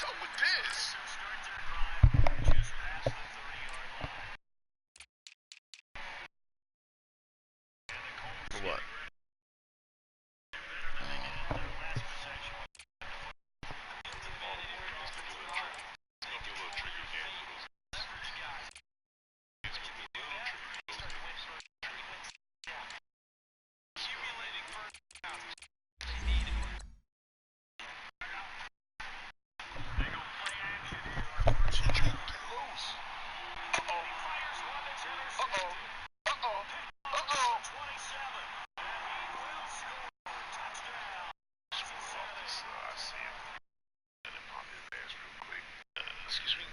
up with this? What? Excuse me?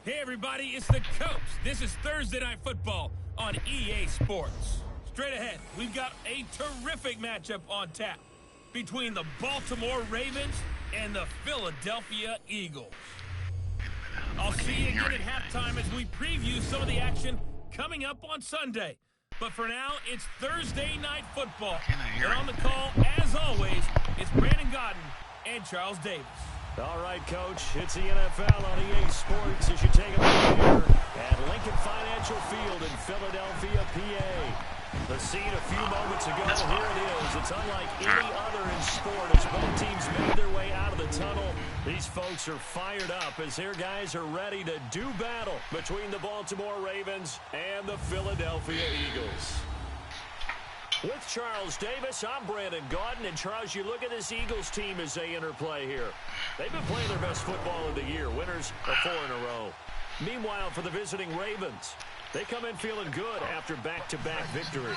Hey everybody, it's the Coach. This is Thursday Night Football on EA Sports. Straight ahead, we've got a terrific matchup on tap between the Baltimore Ravens and the Philadelphia Eagles. I'll see you again at halftime as we preview some of the action coming up on Sunday. But for now, it's Thursday Night Football. And on the call, as always, it's Brandon Gaudin and Charles Davis. All right, Coach, it's the NFL on EA Sports as you take a look here at Lincoln Financial Field in Philadelphia, PA. The scene a few moments ago, here it is. It's unlike any other in sport as both teams made their way out of the tunnel. These folks are fired up as their guys are ready to do battle between the Baltimore Ravens and the Philadelphia Eagles. With Charles Davis, I'm Brandon Gaudin. And, Charles, you look at this Eagles team as they interplay here. They've been playing their best football of the year, winners of 4 in a row. Meanwhile, for the visiting Ravens, they come in feeling good after back-to-back victories.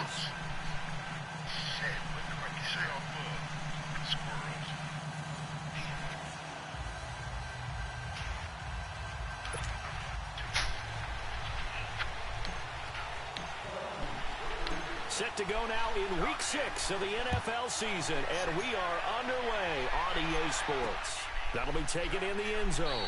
Set to go now in Week 6 of the NFL season, and we are underway on EA Sports. That'll be taken in the end zone.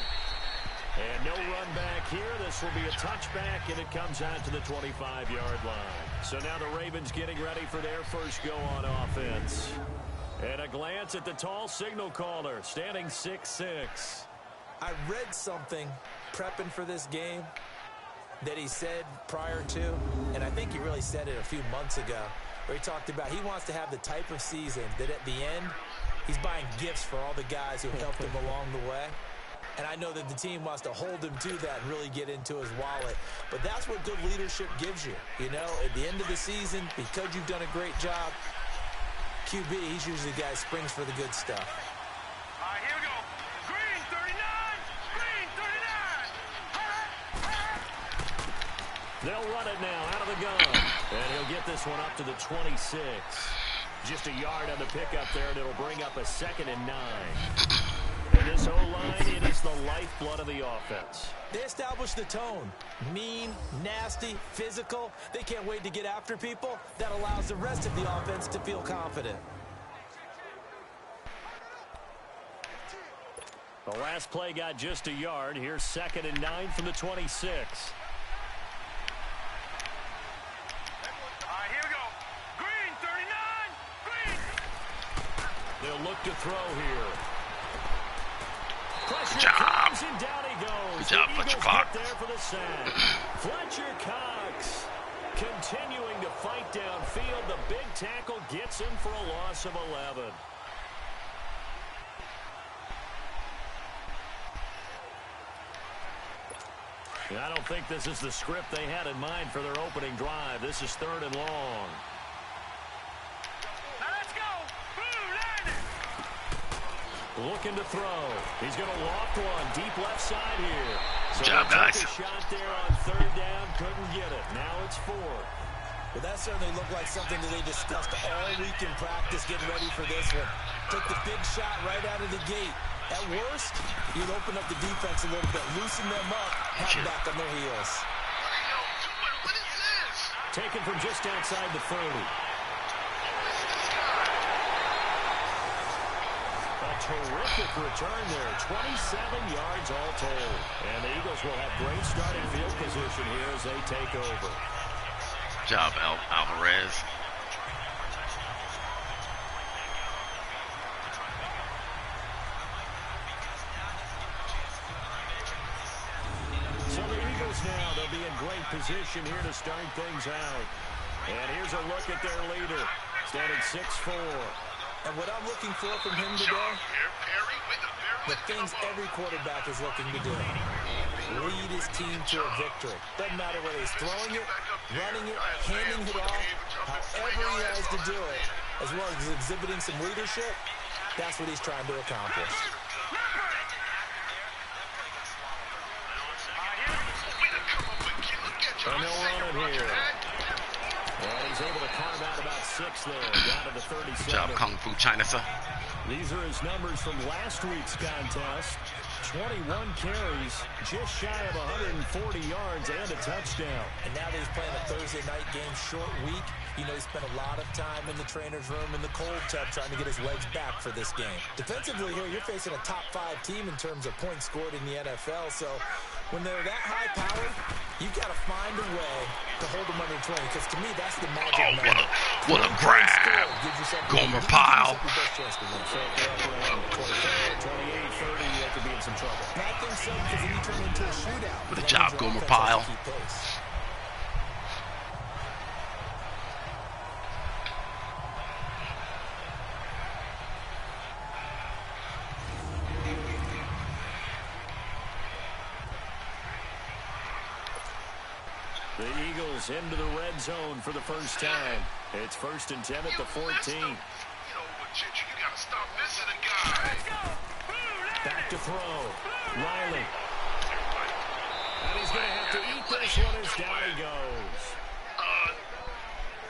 And no run back here. This will be a touchback, and it comes out to the 25-yard line. So now the Ravens getting ready for their first go on offense. And a glance at the tall signal caller, standing 6'6". I read something prepping for this game that he said prior to, and I think he really said it a few months ago, where he talked about he wants to have the type of season that at the end, he's buying gifts for all the guys who helped him along the way. And I know that the team wants to hold him to that and really get into his wallet. But that's what good leadership gives you. You know, at the end of the season, because you've done a great job, QB, he's usually the guy who springs for the good stuff. All right, here we go. Green 39! Green 39! They'll run it now out of the gun. And he'll get this one up to the 26. Just a yard on the pickup there, and it'll bring up a 2nd and 9. And this O-line, it is the lifeblood of the offense. They establish the tone. Mean, nasty, physical. They can't wait to get after people. That allows the rest of the offense to feel confident. The last play got just a yard. Here's 2nd and 9 from the 26. They'll look to throw here. Pressure comes and down he goes. Good job, Fletcher Cox. There for the sack. Fletcher Cox continuing to fight downfield. The big tackle gets him for a loss of 11. I don't think this is the script they had in mind for their opening drive. This is 3rd and long. Looking to throw. He's going to loft one deep left side here. So good job, guys. A shot there on 3rd down. Couldn't get it. Now it's 4th. Well, that certainly looked like something that they discussed all week in practice getting ready for this one. Took the big shot right out of the gate. At worst, you'd open up the defense a little bit, loosen them up, have them back on their heels. What is this? Taken from just outside the 30. A terrific return there. 27 yards all told. And the Eagles will have great starting field position here as they take over. Good job, Alvarez. So the Eagles now, they'll be in great position here to start things out. And here's a look at their leader, standing 6'4". And what I'm looking for from him today, the things every quarterback is looking to do. Lead his team to a victory. Doesn't matter whether he's throwing it, running it, handing it off, however he has to do it, as well as exhibiting some leadership, that's what he's trying to accomplish. And they'll run it here. And he's able to carve out about 6 there, down to the 37. Good job, Kung Fu China, sir. These are his numbers from last week's contest. 21 carries, just shy of 140 yards and a touchdown. And now that he's playing a Thursday night game, short week, you know he spent a lot of time in the trainer's room in the cold tub trying to get his legs back for this game. Defensively here, you're facing a top 5 team in terms of points scored in the NFL, so when they're that high powered, you got to find a way to hold them under 20, because to me, that's the magic number. What a grab. Gomer Pyle. Good job, Gomer Pyle. The Eagles into the red zone for the first time. It's 1st and 10 at the 14. You gotta stop missing a guy. Back to throw. Riley. And he's going to have to eat this one as down he goes.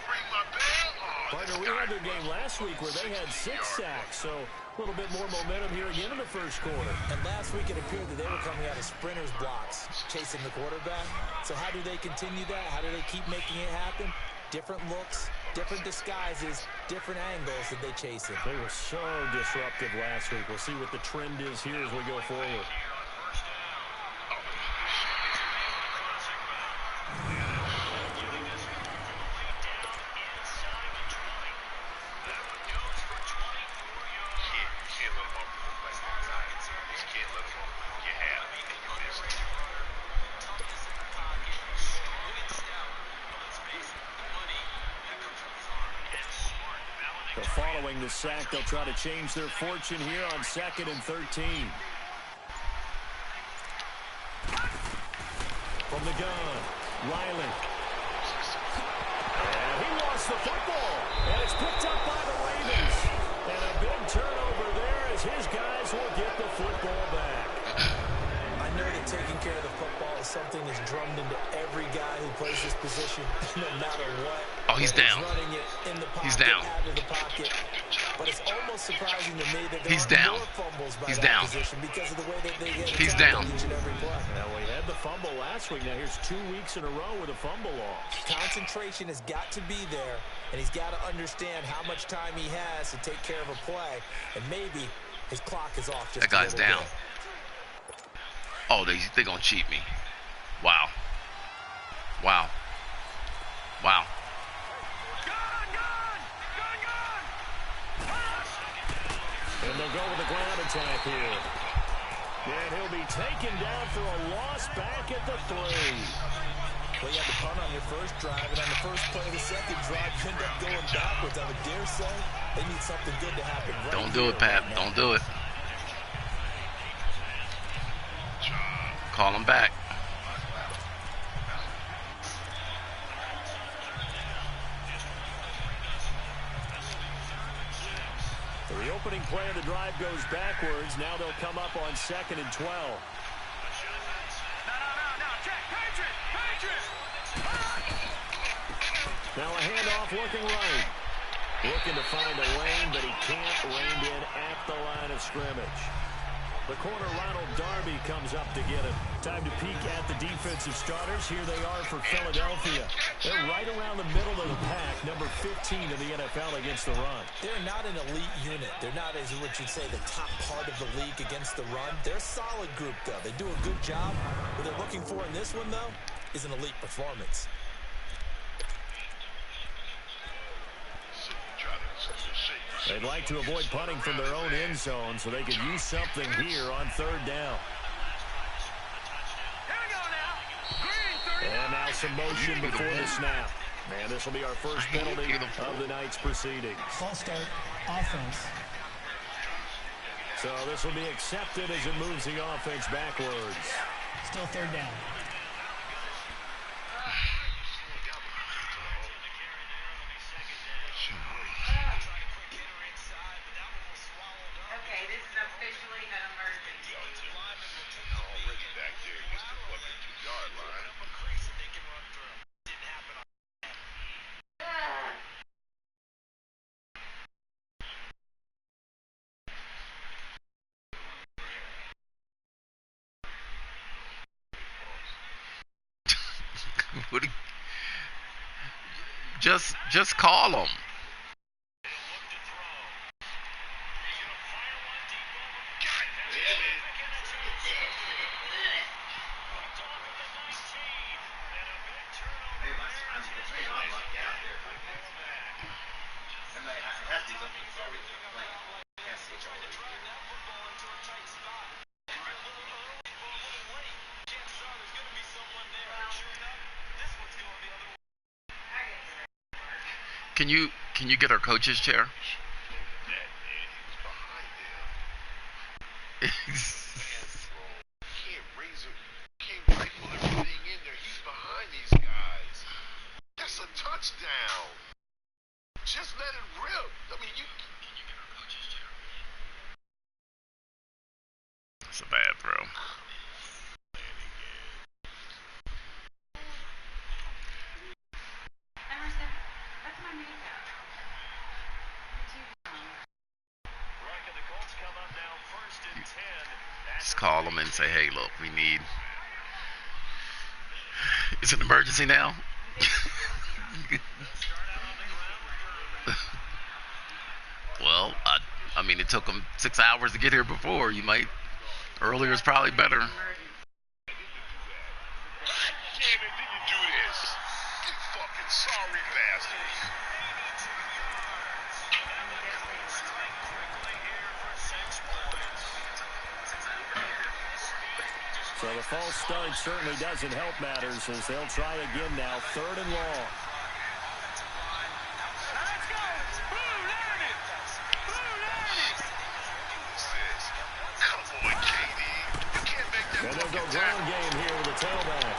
Bring my bell. Partner, we had their game last week where they had 6 sacks, so a little bit more momentum here again in the first quarter. And last week it appeared that they were coming out of sprinters blocks, chasing the quarterback. So how do they continue that? How do they keep making it happen? Different looks, different disguises, different angles that they chase it. They were so disruptive last week. We'll see what the trend is here as we go forward. Following the sack, they'll try to change their fortune here on 2nd and 13. From the gun, Riley. And he lost the football. And it's picked up by the Ravens. And a big turnover there as his guys will get the football back. I know that taking care of the football is something that's drummed into every guy who plays this position, no matter what. Oh, he's down. Running it in the pocket, He's down. out of the pocket. But it's almost surprising to me that there He's are down. more fumbles by He's that down. position because of the way that they get He's attacked down. each and every play. Now, we had the fumble last week. Now, here's 2 weeks in a row with a fumble loss. Concentration has got to be there, and he's got to understand how much time he has to take care of a play, and maybe his clock is off just That guy's a little down. bit. Oh, they're going to cheat me. Wow. Wow. Wow. And they'll go with the ground attack here. And he'll be taken down for a loss back at the 3. Well, you had the punt on your first drive, and on the first play of the second drive, you end up going backwards. I would dare say they need something good to happen right Don't do it, Pat. Right Don't do it. Call him back. The opening play of the drive goes backwards. Now they'll come up on 2nd and 12. Now a handoff looking right. Looking to find a lane, but he can't rein in at the line of scrimmage. The corner, Ronald Darby, comes up to get it. Time to peek at the defensive starters. Here they are for Philadelphia. They're right around the middle of the pack, number 15 in the NFL against the run. They're not an elite unit. They're not, as what you'd say, the top part of the league against the run. They're a solid group, though. They do a good job. What they're looking for in this one, though, is an elite performance. They'd like to avoid punting from their own end zone so they could use something here on third down. And now some motion before the snap. Man, this will be our first penalty of the night's proceedings. False start, offense. So this will be accepted as it moves the offense backwards. Still third down. Just call them. Can you get our coach's chair? Can't rifle everything in there. He's behind these guys. That's a touchdown. Just let it rip. I mean, you. Can you get our coach's chair? That's a bad throw. Just call them and say, hey, look, we need... It's an emergency now? Well, I mean, it took them 6 hours to get here before. You might... Earlier is probably better. Damn it, did you do this? You fucking sorry bastards. So the false start certainly doesn't help matters as they'll try again now, third and long. Let's go! Blue Lightning! Blue Lightning! Come on, KD. You can't make that. And they'll go ground game here with the tailback.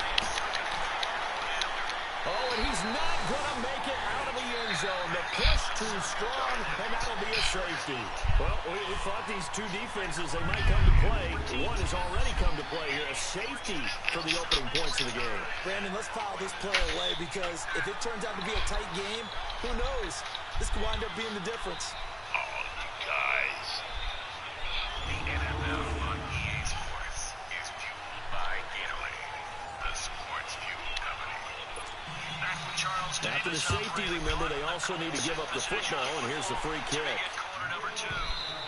Oh, and he's not going to make it out of the end zone. The push too strong, and that'll be a safety. Well, we thought these two defenses, they might come to play. One has already come to play here, a safety for the opening points of the game. Brandon, let's file this play away because if it turns out to be a tight game, who knows? This could wind up being the difference. Oh, you guys. The NFL on EA Sports is fueled by Gatorade, the sports fuel company. Back with Charles After the safety, remember, they also need to give up the football, and here's the free kick. Quarter number 2,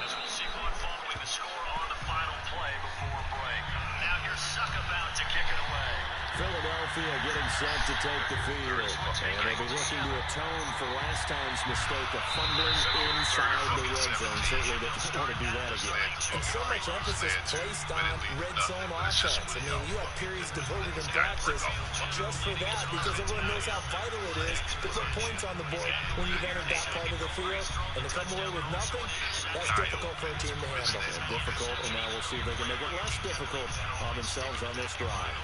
as we'll see going following the score on the final play before break. Now here's Suck about to kick it away. Philadelphia getting set to take the field. And they'll be looking to atone for last time's mistake of fumbling inside the red zone. Certainly they don't want to do that again. And so much emphasis placed on red zone offense. I mean, you have periods devoted in practice just for that because everyone knows how vital it is to put points on the board when you've entered that part of the field. And to come away with nothing, that's difficult for a team to handle. Difficult, and now we'll see if they can make it less difficult on themselves on this drive.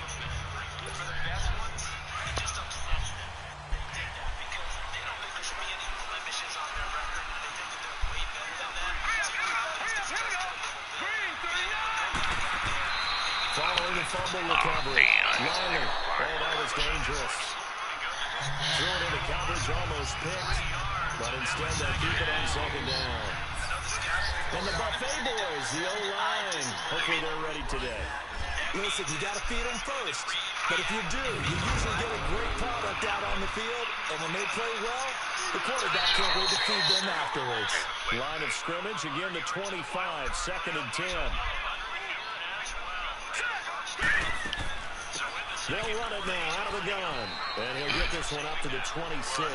Following the fumble recovery. Riley, oh, that was dangerous. Threw it into coverage, almost picked, but instead they'll keep it on second down. And the Buffet boys, the O-line. Hopefully they're ready today. Listen, you got to feed them first. But if you do, you usually get a great product out on the field. And when they play well, the quarterback can't wait to feed them afterwards. Line of scrimmage, again the 25, 2nd and 10. They'll run it now out of the gun. And he'll get this one up to the 26.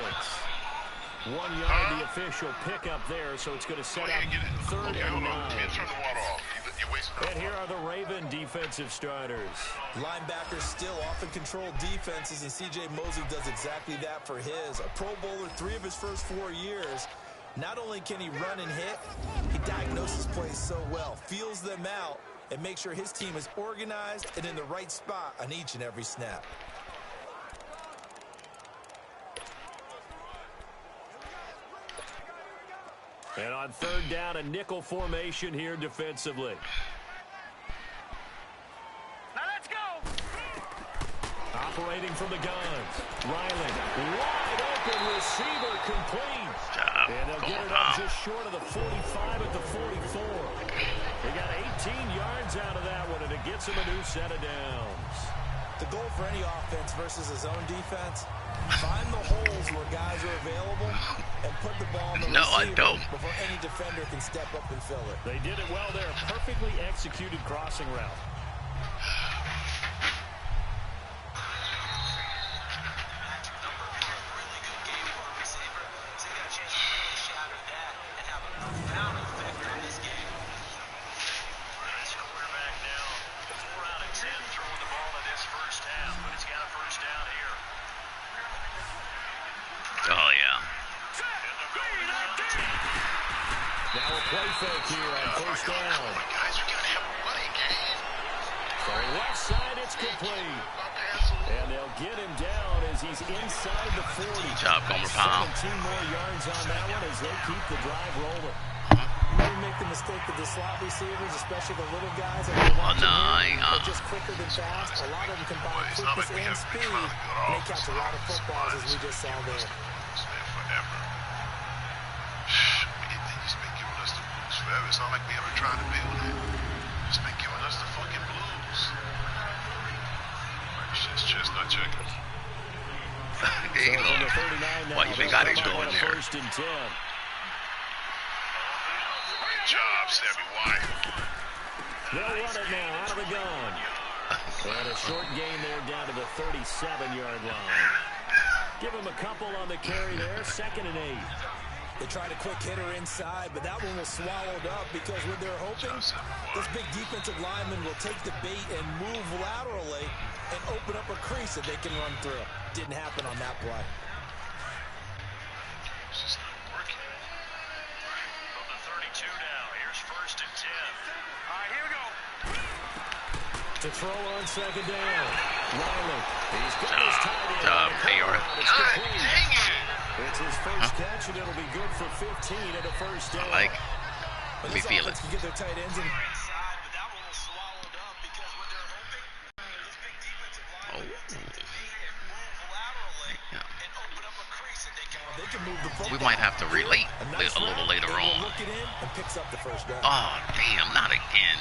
1 yard, the official pickup there, so it's going to set up 3rd and 9. And here are the Raven defensive starters. Linebackers still often control defenses, and C.J. Mosley does exactly that for his. A Pro Bowler 3 of his first 4 years. Not only can he run and hit, he diagnoses plays so well, feels them out, and makes sure his team is organized and in the right spot on each and every snap. And on 3rd down, a nickel formation here defensively. Now let's go. Operating from the guns. Ryland, wide open receiver, complete. And they'll get it up just short of the 45 at the 44. They got 18 yards out of that one, and it gets them a new set of downs. The goal for any offense versus his own defense, find the holes where guys are available and put the ball in the receiver before any defender can step up and fill it. They did it well there. Perfectly executed crossing route. Oh, yeah. Now a play fake here on 1st down. Guys, we gotta have a running game. So left side, it's complete. And they'll get him down as he's inside the 40. Good job, Gomer Powell. 17 more yards on that one as they keep the drive rolling. You may make the mistake of the slot receivers, especially the little guys. They're just quicker than fast. A lot of them combine quickness and speed, and they catch a lot of footballs, as we just saw there. It's not like we ever tried to build it. Just been giving us the fucking blues. It's chestnut checkers. Hey, look. What you think Goddard's doing there? 1st and 10. Good job, Sammy White. They'll run it now out of the gun. And a short gain there down to the 37-yard line. Give him a couple on the carry there. 2nd and 8. They tried a quick hitter inside, but that one was swallowed up because what they're hoping, this big defensive lineman will take the bait and move laterally and open up a crease that they can run through. Didn't happen on that play. It's just not working. From the 32 now, here's 1st and 10. All right, here we go. To throw on 2nd down. Riley, he's got his tight end. AR. God dang it. It's his first catch, and it'll be good for 15 at a 1st down. Let me feel it. Can get their tight ends in. Oh. Yeah. We might have to relate a little later on. Oh, damn, not again.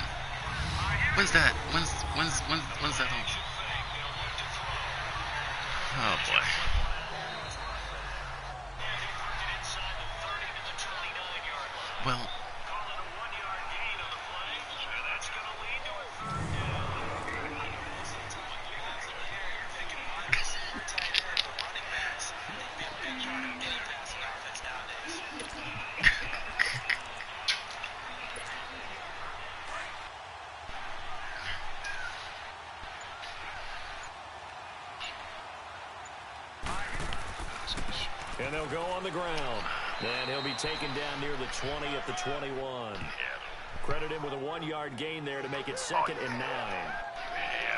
When's that? When's that on? Oh, boy. Well, And they'll go on the ground. And he'll be taken down near the 20 at the 21. Credit him with a 1-yard gain there to make it 2nd and 9.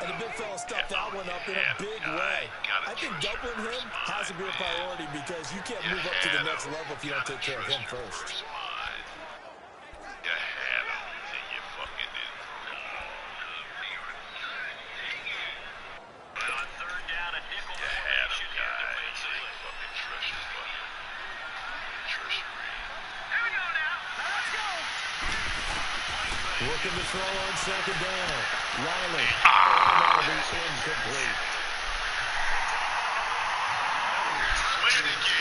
And the big fella stuffed that one up in a big way. I think doubling him has to be a priority because you can't move up to the next level if you don't take care of him first. looking to throw on second down. Riley. That'll be incomplete.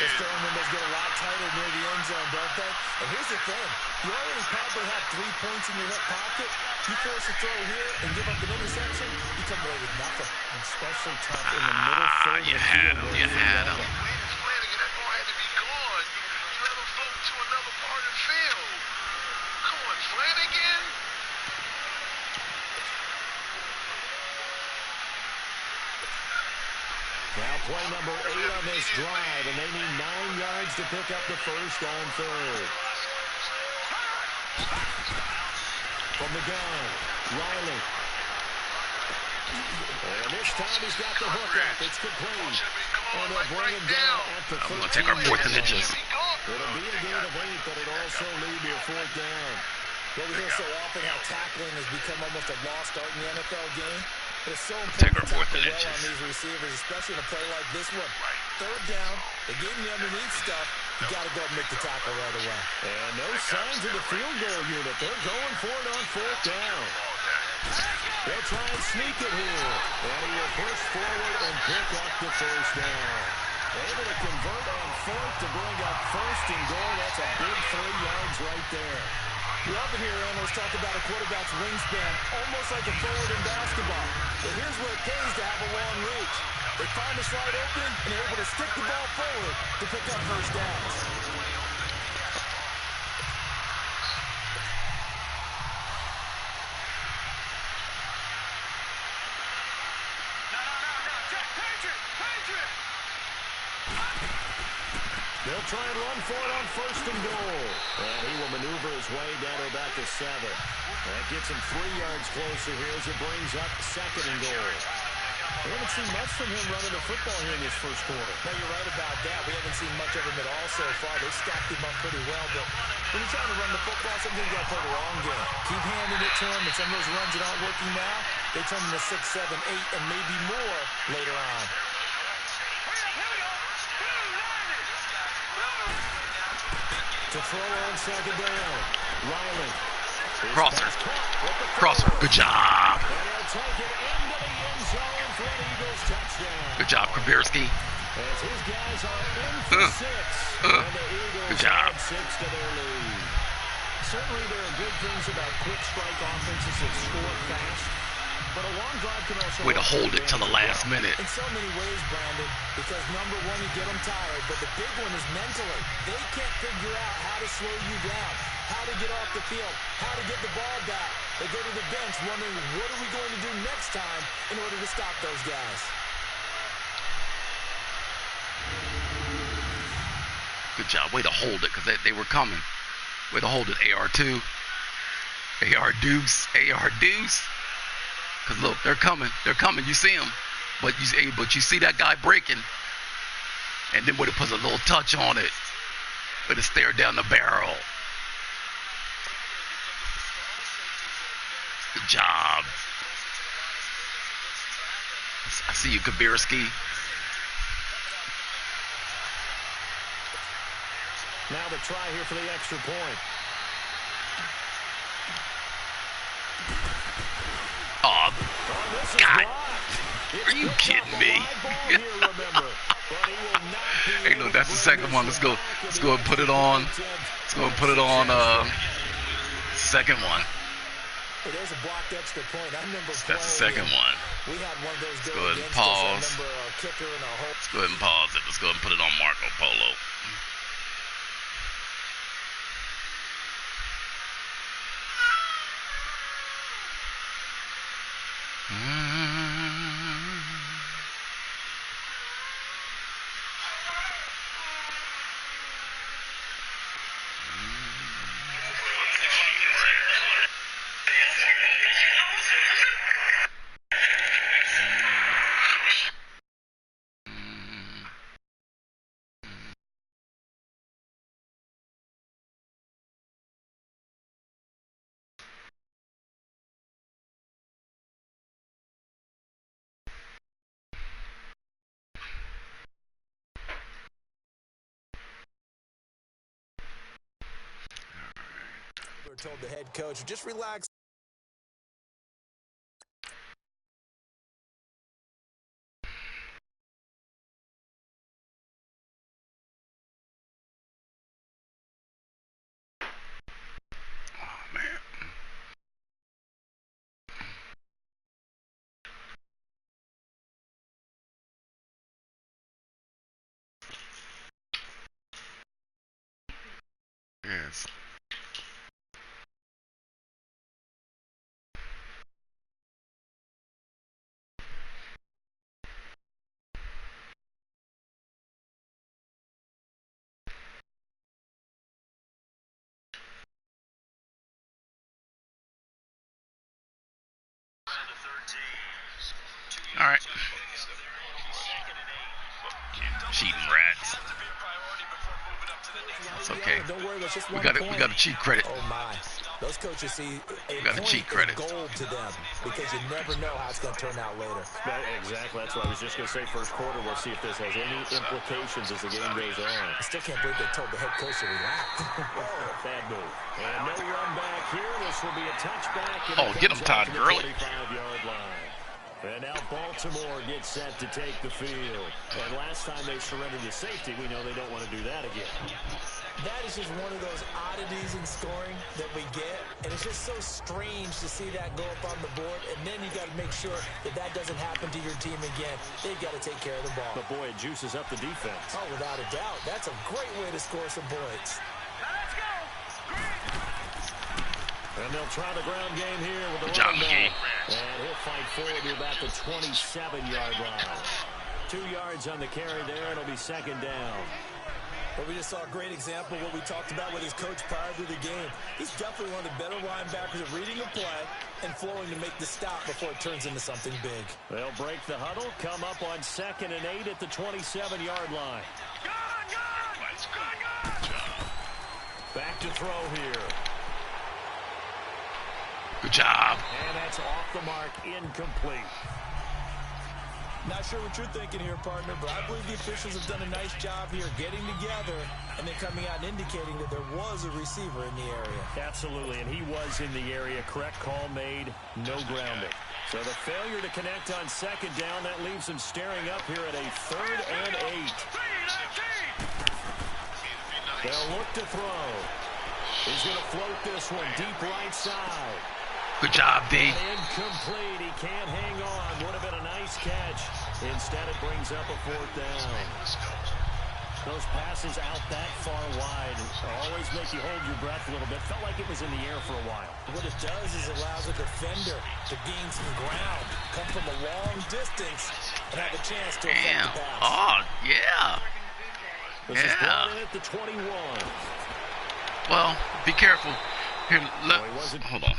Those throwing windows get a lot tighter near the end zone, don't they? And here's the thing. You already probably have 3 points in your hip pocket. You force a throw here and give up an interception, you come away with nothing. Especially tough in the middle third. You had him. You had him. Now play number 8 on this drive, and they need 9 yards to pick up the first on third. From the gun, Riley. And this time he's got the hook up. It's complete. And they'll bring him down at the 13. I'm going to take our 4th and inches. It'll be a gain of 8, but it'll also lead to a 4th down. Well, we hear so often how tackling has become almost a lost art in the NFL game. It's so Take important our to 4th and tackle well inches. on these receivers, especially in a play like this one. Third down, they gave him the underneath stuff. You got to go and make the tackle right away. And no signs of the field goal unit. They're going for it on 4th down. They'll try and sneak it here. And he will push forward and pick up the first down. Able to convert on 4th to bring up 1st and goal. That's a big 3 yards right there. You often hear analysts talk about a quarterback's wingspan, almost like a forward in basketball. But here's where it pays to have a long reach. They find the slide open, and they're able to stick the ball forward to pick up first downs. They'll try and run for it on 1st and goal. And he will maneuver his way down to about the 7. That gets him 3 yards closer here as it brings up 2nd and goal. We haven't seen much from him running the football here in this first quarter. No, you're right about that. We haven't seen much of him at all so far. They stacked him up pretty well, but when you're trying to run the football, sometimes you got to play the long game. Keep handing it to him, and some of those runs that aren't working now, they turn into 6, 7, 8, and maybe more later on. To throw on second down, Riley. Crosser. Good job. And he'll take it into the end zone for an Eagles touchdown. Good job, Kabirski. As his guys are in for 6. And the Eagles Good job. add 6 to their lead. Certainly there are good things about quick strike offenses that score fast. But a long drive can also... Way to hold it till the last minute. In so many ways, Brandon, because number one, you get them tired, but the big one is mentally. They can't figure out how to slow you down, how to get off the field, how to get the ball back. They go to the bench wondering, what are we going to do next time in order to stop those guys? Good job. Way to hold it, because they were coming. Way to hold it, AR2. AR Deuce. AR Deuce. Because, look, they're coming. They're coming. You see them. But you see that guy breaking. And then would have put a little touch on it. Would have stared down the barrel. Good job. I see you, Kabirski. Now the try here for the extra point. Oh, God. Are you kidding me? Hey, look, that's the second one. Let's go and put it on. Let's go and put it on. Second one. Hey, there's a blocked extra point. I remember That's the second one. We had one of those Let's go ahead and pause. Let's go ahead and pause it. Let's go ahead and put it on Marco Polo. Told the head coach, just relax. Yes. All right. Cheating rats. That's okay. Don't worry, it's just We one got point. a cheat credit. Oh my. Those coaches see a got a point cheat credit. is gold to them because you never know how it's going to turn out later. Exactly. That's what I was just going to say. First quarter, we'll see if this has any implications as the game goes on. I still can't believe they told the head coach to relax. Bad move. And no run back here. This will be a touchback. Oh, get him, Todd Gurley. 25-yard line. And now Baltimore gets set to take the field. And last time they surrendered to safety, we know they don't want to do that again. That is just one of those oddities in scoring that we get, and it's just so strange to see that go up on the board, and then you got to make sure that that doesn't happen to your team again. They've got to take care of the ball. But boy, it juices up the defense. Oh, without a doubt. That's a great way to score some points. And they'll try the ground game here with the Good job, running McGee. back. And he'll fight forward to about the 27-yard line. 2 yards on the carry there. It'll be second down. Well, we just saw a great example of what we talked about with his coach prior to the game. He's definitely one of the better linebackers at reading the play and flowing to make the stop before it turns into something big. They'll break the huddle, come up on 2nd and 8 at the 27-yard line. Back to throw here. Good job. And that's off the mark, incomplete. Not sure what you're thinking here, partner, but I believe the officials have done a nice job here getting together and then coming out and indicating that there was a receiver in the area. Absolutely, and he was in the area. Correct call made, no grounding. So the failure to connect on 2nd down, that leaves him staring up here at a 3rd and 8. They'll look to throw. He's going to float this one deep right side. Good job, D. Incomplete. He can't hang on. Would have been a nice catch. Instead, it brings up a 4th down. Those passes out that far wide always make you hold your breath a little bit. Felt like it was in the air for a while. What it does is it allows a defender to gain some ground, come from a long distance, and have a chance to affect the pass. Oh, yeah. This is brought in at the 21. Well, be careful. Here, look. Oh, he wasn't. Hold on.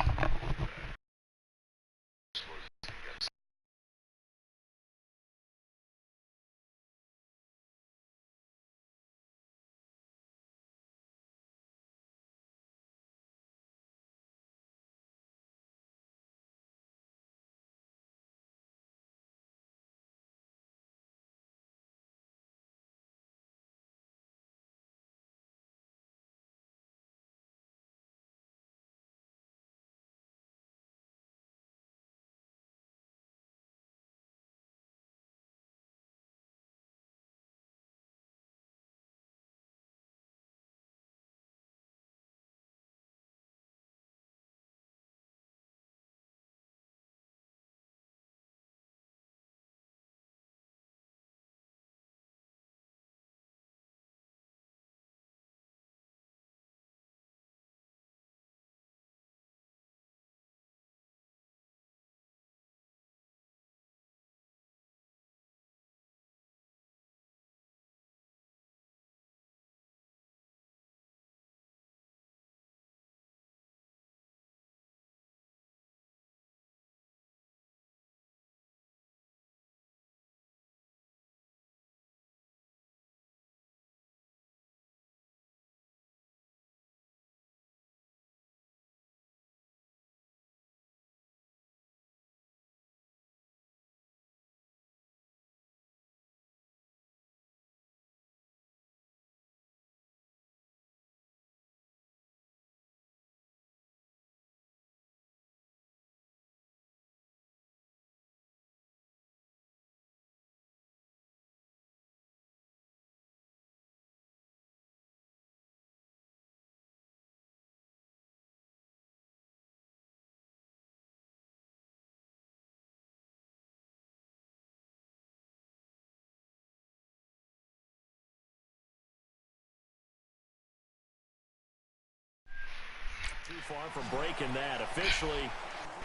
far from breaking that. Officially,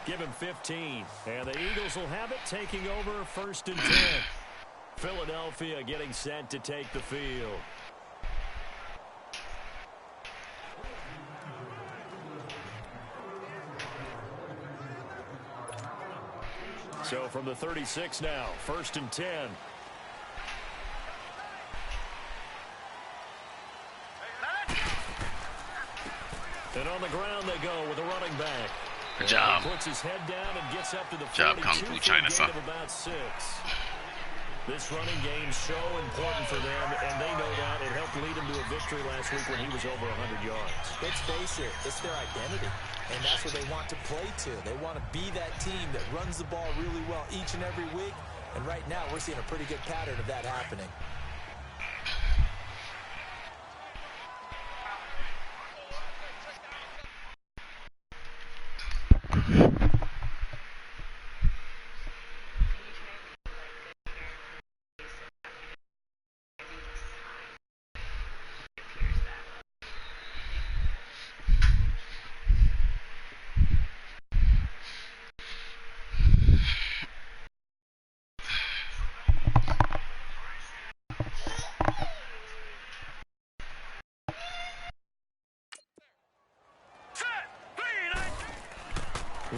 give him 15. And the Eagles will have it, taking over 1st and 10. Philadelphia getting set to take the field. So from the 36 now, 1st and 10. And on the ground they go with a running back. Good job. He puts his head down and gets up to the 42 job, Kung Fu China, son. of about 6. This running game so important for them, and they know that. It helped lead them to a victory last week when he was over 100 yards. Let's face it, it's their identity, and that's what they want to play to. They want to be that team that runs the ball really well each and every week, and right now we're seeing a pretty good pattern of that happening.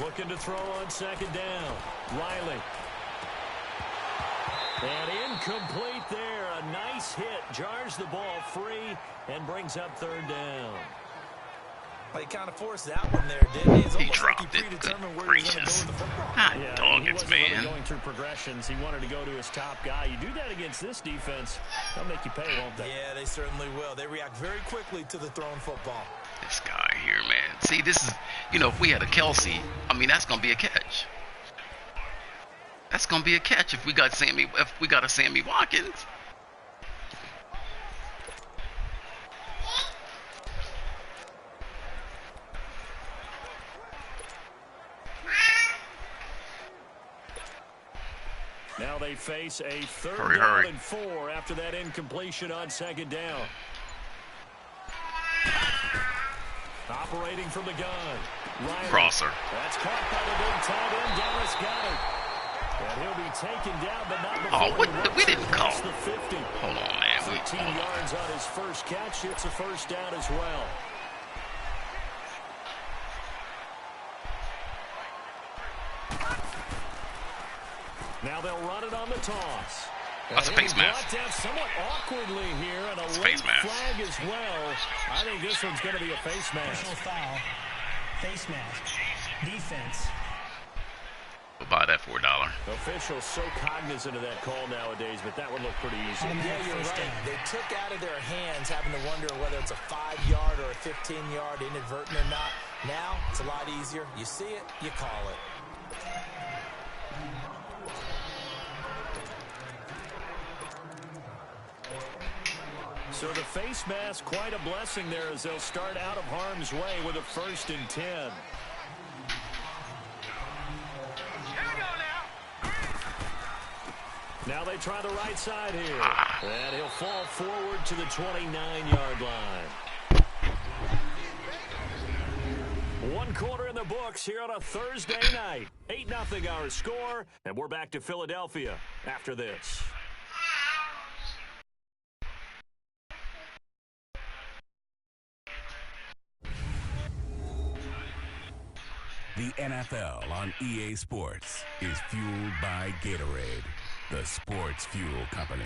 Looking to throw on 2nd down. Riley. And incomplete there. A nice hit. Jars the ball free and brings up 3rd down. Well, he kind of forced that one there, didn't he? It's He almost like dropped he it. Good predetermined where he was going to go gracious. with the football. Hot Yeah, dog he it, wasn't really man. going through progressions. He wanted to go to his top guy. You do that against this defense, they'll make you pay, won't they? Yeah, they certainly will. They react very quickly to the thrown football. This guy here, man. See, this is, you know, if we had a Kelsey, I mean, that's going to be a catch. That's going to be a catch if we got a Sammy Watkins. Now they face a 3rd Hurry, down hurry. and 4 after that incompletion on 2nd down. Operating from the gun. Riley. Crosser. That's caught by the big tight end, Dallas Goedert. And he'll be taken down, but not before Oh, what? he runs We didn't call. across the 50. Hold on, man. 13 Hold on. yards on his first catch. It's a 1st down as well. Now they'll run it on the toss. That's a And face he'll be mask. brought down somewhat awkwardly here, and a It's a late face mask. flag as well. I think this one's going to be a face mask. Personal foul. Face mask. Defense. We'll buy that for $1. Officials so cognizant of that call nowadays, but that one looked pretty easy. Automatic Yeah, you're first right. down. They took out of their hands having to wonder whether it's a 5-yard or a 15-yard inadvertent or not. Now, it's a lot easier. You see it, you call it. So the face mask, quite a blessing there as they'll start out of harm's way with a 1st and 10. Now they try the right side here. And he'll fall forward to the 29-yard line. 1 quarter in the books here on a Thursday night. 8-0 our score, and we're back to Philadelphia after this. The NFL on EA Sports is fueled by Gatorade, the sports fuel company.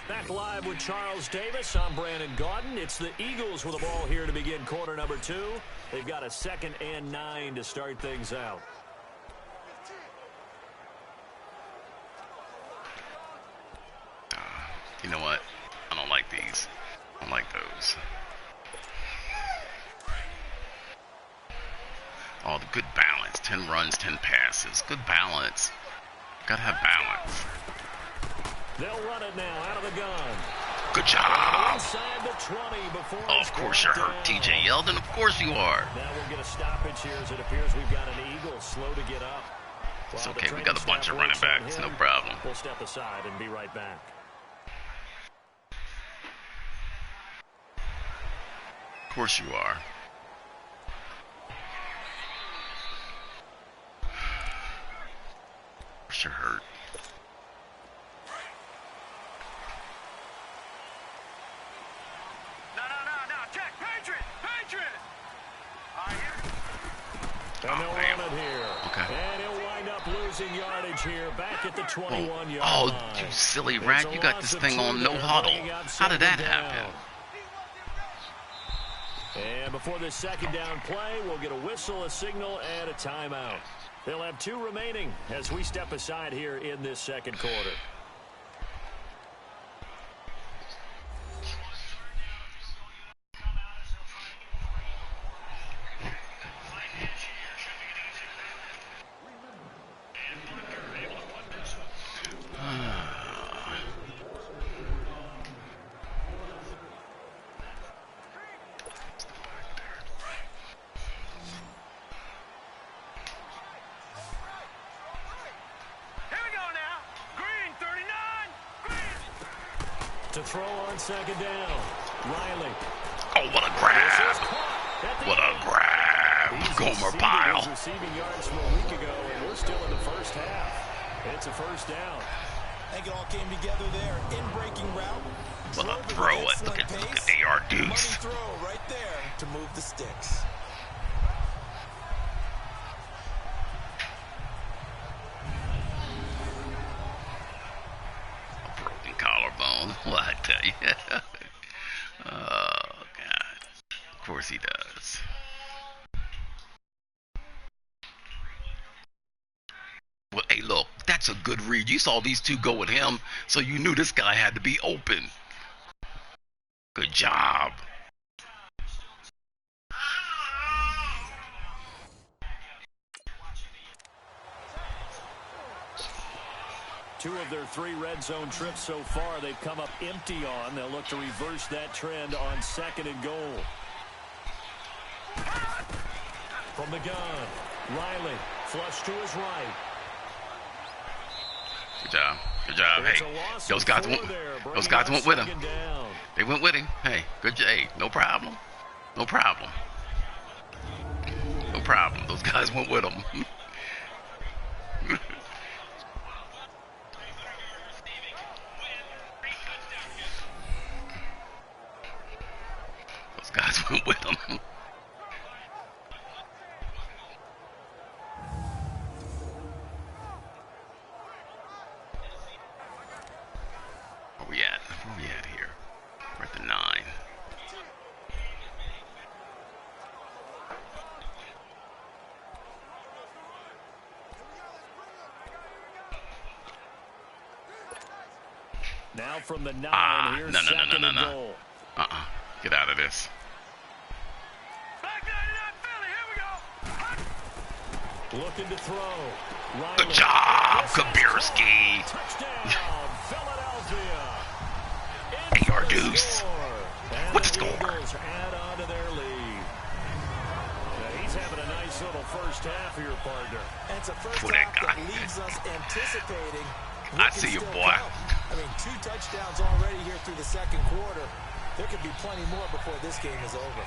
Back live with Charles Davis. I'm Brandon Gaudin. It's the Eagles with the ball here to begin quarter number 2. They've got a 2nd and 9 to start things out. You know what? I don't like these. I don't like those. Oh, the good balance. 10 runs, 10 passes. Good balance. Gotta have balance. They'll run it now out of the gun. Good job. Inside the 20 before Oh, it's of course you're brought hurt, down. TJ Yeldon. Of course you are. Now we'll get a stoppage here as it appears we've got an Eagle slow to get up. It's While the okay. We got a training bunch staff of running works on backs. him, No problem. We'll step aside and be right back. Of course you are. pressure hurt. No. Check. Patriot. And they'll damn. run it here. Okay. And he'll wind up losing yardage here back at the 21-yard Oh, line. you silly It's rat. a You got loss this of thing 2 on no there, huddle. bringing up How did that second happen? down. And before this second down play, we'll get a whistle, a signal, and a timeout. They'll have 2 remaining as we step aside here in this second quarter. To throw on second down, Riley. Oh, what a grab. What a grab. He's Gomer exceeded Pyle. his receiving yards from a week ago, and we're still in the first half. It's a first down. I think it all came together there. In breaking route. What drove a with throw. an Look excellent at pace. A.R. Money Deuce. throw right there to move the sticks. Broken collarbone. What I tell you. Oh, God. Of course he does. Well, hey, look. That's a good read. You saw these 2 go with him, so you knew this guy had to be open. Good job. Two of their 3 red zone trips so far, they've come up empty on. They'll look to reverse that trend on second and goal. From the gun, Riley, flush to his right. Good job. Good job. It's Hey, a loss those of guys 4 went. there, Those bringing guys up went with him. second down. They went with him. Hey, good job. Hey, no problem. No problem. No problem. Those guys went with him. Those guys went with him. Where we at? Where we at here? We're at the 9. Now from the 9, here's second and goal. Get out of this. Back 99 Philly. Here we go. Looking to throw. Riley. Good job, This is Kabirski. caught. Touchdown, Philadelphia. A.R. Deuce. What's the score? Eagles add on to their lead. Now, he's having a nice little first half here, partner. And it's a first Who that half that guy? leaves us anticipating. I what can see you, still boy. come. I mean, 2 touchdowns already here through the second quarter. There could be plenty more before this game is over.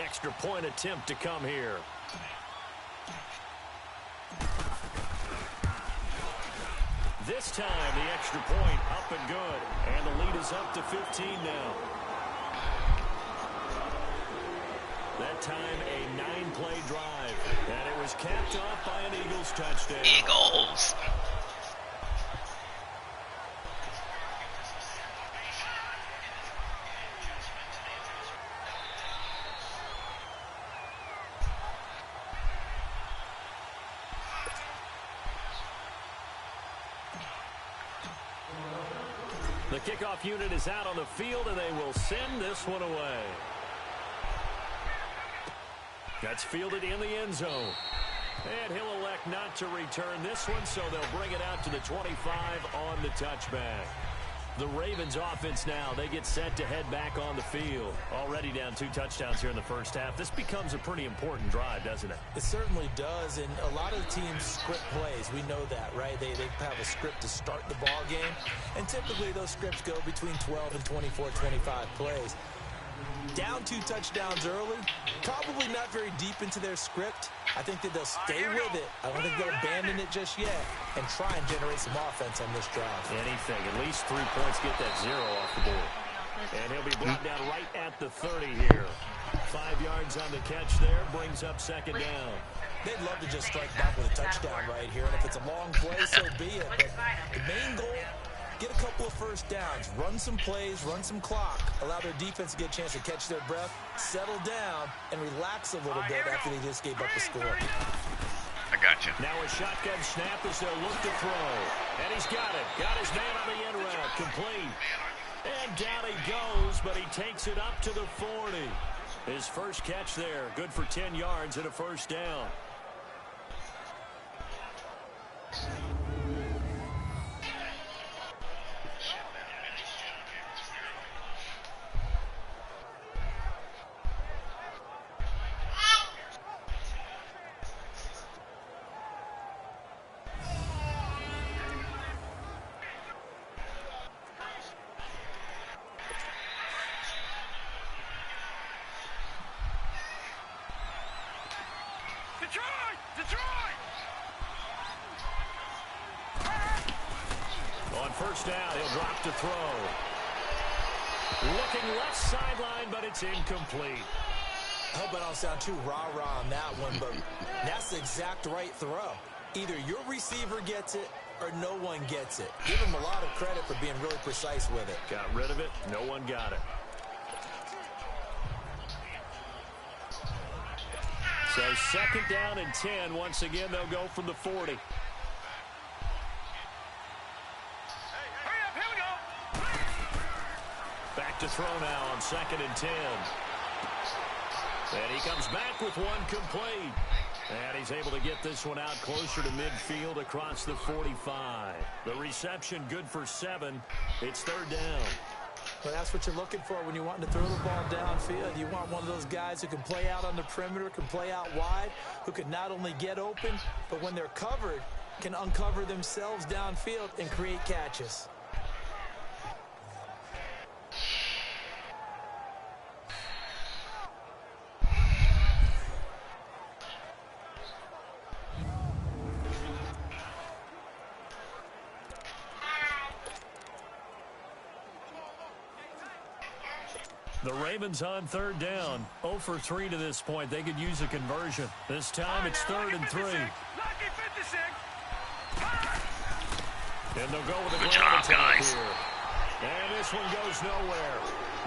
Extra point attempt to come here. This time, the extra point up and good. And the lead is up to 15 now. That time, a 9-play drive. And it was capped off by an Eagles touchdown. Eagles. The kickoff unit is out on the field, and they will send this one away. That's fielded in the end zone. And he'll elect not to return this one, so they'll bring it out to the 25 on the touchback. The Ravens offense now, they get set to head back on the field. Already down 2 touchdowns here in the first half. This becomes a pretty important drive, doesn't it? It certainly does, and a lot of teams script plays. We know that, right? They have a script to start the ball game, and typically those scripts go between 12 and 24, 25 plays. Down 2 touchdowns early, probably not very deep into their script. I think that they'll stay with it. I don't think they'll abandon it just yet and try and generate some offense on this drive. Anything, at least 3 points, get that 0 off the board. And he'll be brought down right at the 30 here. 5 yards on the catch there, brings up second down. They'd love to just strike back with a touchdown right here, and if it's a long play, so be it. But the main goal, get a couple of first downs, run some plays, run some clock, allow their defense to get a chance to catch their breath, settle down, and relax a little bit after they just gave up a score. I got you. Now a shotgun snap as they'll look to throw. And he's got it. Got his man on the end route. Complete. And down he goes, but he takes it up to the 40. His first catch there, good for 10 yards and a first down. On first down, he'll drop to throw. Looking left sideline, but it's incomplete. I hope I don't sound too rah-rah on that one, but that's the exact right throw. Either your receiver gets it or no one gets it. Give him a lot of credit for being really precise with it. Got rid of it. No one got it. So second down and 10. Once again, they'll go from the 40. Back to throw now on second and 10. And he comes back with one complete. And he's able to get this one out closer to midfield across the 45. The reception good for 7. It's third down. Well, that's what you're looking for when you want to throw the ball downfield. You want one of those guys who can play out on the perimeter, can play out wide, who can not only get open, but when they're covered, can uncover themselves downfield and create catches. The Ravens on third down. 0 for 3 to this point. They could use a conversion. This time it's third and 3. And they'll go with a ground attack here. And this one goes nowhere.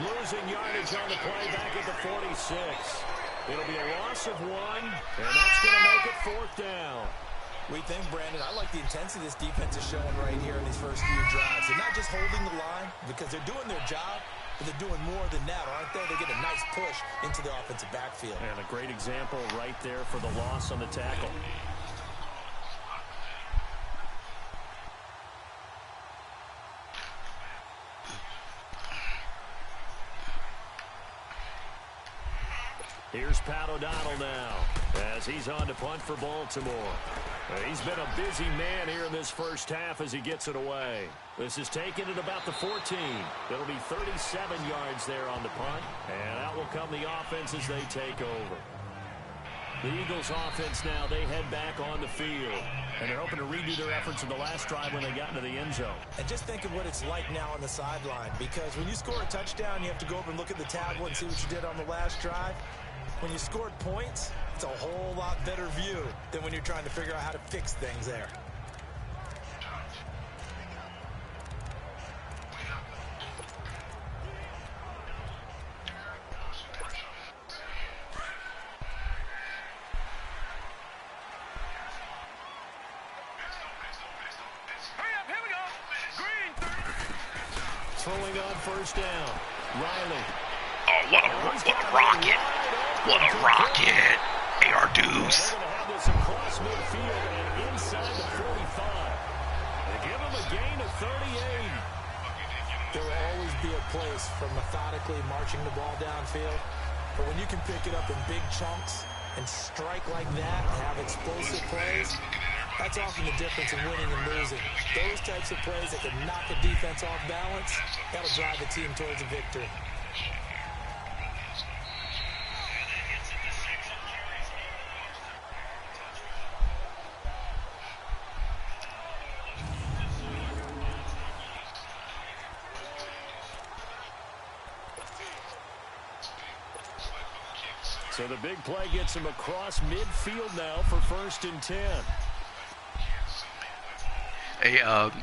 Losing yardage on the play back at the 46. It'll be a loss of 1, and that's going to make it fourth down. We think, Brandon, I like the intensity this defense is showing right here in these first few drives. They're not just holding the line because they're doing their job, but they're doing more than that, aren't they? They get a nice push into the offensive backfield. And a great example right there for the loss on the tackle. Here's Pat O'Donnell now as he's on to punt for Baltimore. He's been a busy man here in this first half as he gets it away. This is taken at about the 14. It'll be 37 yards there on the punt, and out will come the offense as they take over. The Eagles offense now, they head back on the field, and they're hoping to redo their efforts in the last drive when they got into the end zone. And just think of what it's like now on the sideline, because when you score a touchdown, you have to go over and look at the tablet and see what you did on the last drive. When you scored points, it's a whole lot better view than when you're trying to figure out how to fix things there. Throwing on first down, Riley. Oh, what a rocket. What a rocket. A.R. Deuce. They're going to have this across midfield and inside the 45. They give him a gain of 38. There will always be a place for methodically marching the ball downfield. But when you can pick it up in big chunks and strike like that and have explosive plays, that's often the difference in winning and losing. Those types of plays that can knock a defense off balance, that'll drive the team towards a victory. So the big play gets him across midfield now for 1st and 10. Hey,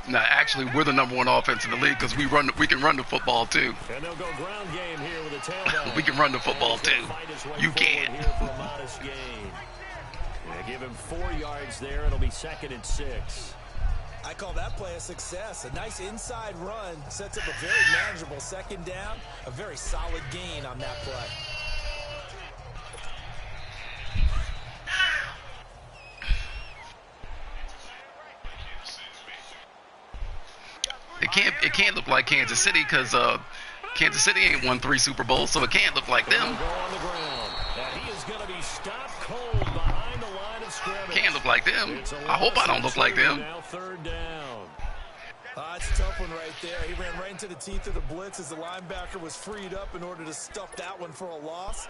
now actually, we're the #1 offense in the league because we can run the football too. And they'll go ground game here with a tailback. We can run the football too. You can. Here for a modest gain. They give him 4 yards there. It'll be 2nd and 6. I call that play a success. A nice inside run sets up a very manageable 2nd down. A very solid gain on that play. It can't look like Kansas City because Kansas City ain't won 3 Super Bowls, so it can't look like them. Can't look like them. I hope I don't look like them. Now 3rd down. It's a tough one right there. He ran right into the teeth of the blitz as the linebacker was freed up in order to stuff that one for a loss.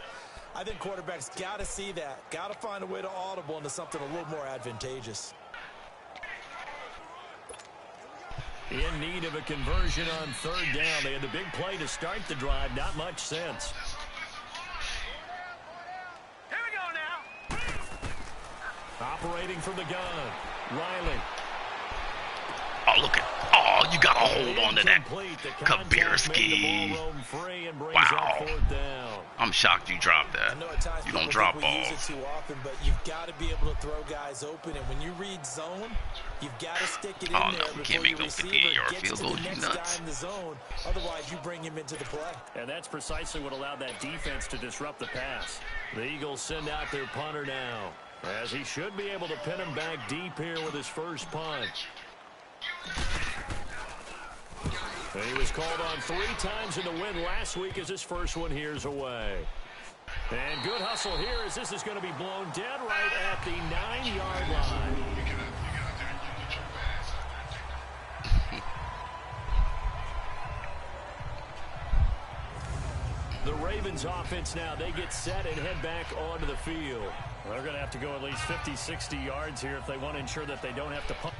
I think quarterbacks got to see that. Got to find a way to audible into something a little more advantageous. In need of a conversion on 3rd down. They had the big play to start the drive. Not much sense. Here we go now. Operating from the gun. Riley. Oh, look at. Oh, you got to hold on to that. Kabirski. Wow. I'm shocked you dropped that. You don't drop balls. Use it too often, but you've got to be able to throw guys open. And when you read zone, you've got to stick it in there before your receiver gets to the next guy in the zone. Otherwise, you bring him into the play. And that's precisely what allowed that defense to disrupt the pass. The Eagles send out their punter now, as he should be able to pin him back deep here with his first punt. And he was called on 3 times in the win last week as his first one here's away. And good hustle here as this is going to be blown dead right at the 9-yard line. The Ravens offense now, they get set and head back onto the field. Well, they're going to have to go at least 50, 60 yards here if they want to ensure that they don't have to punt.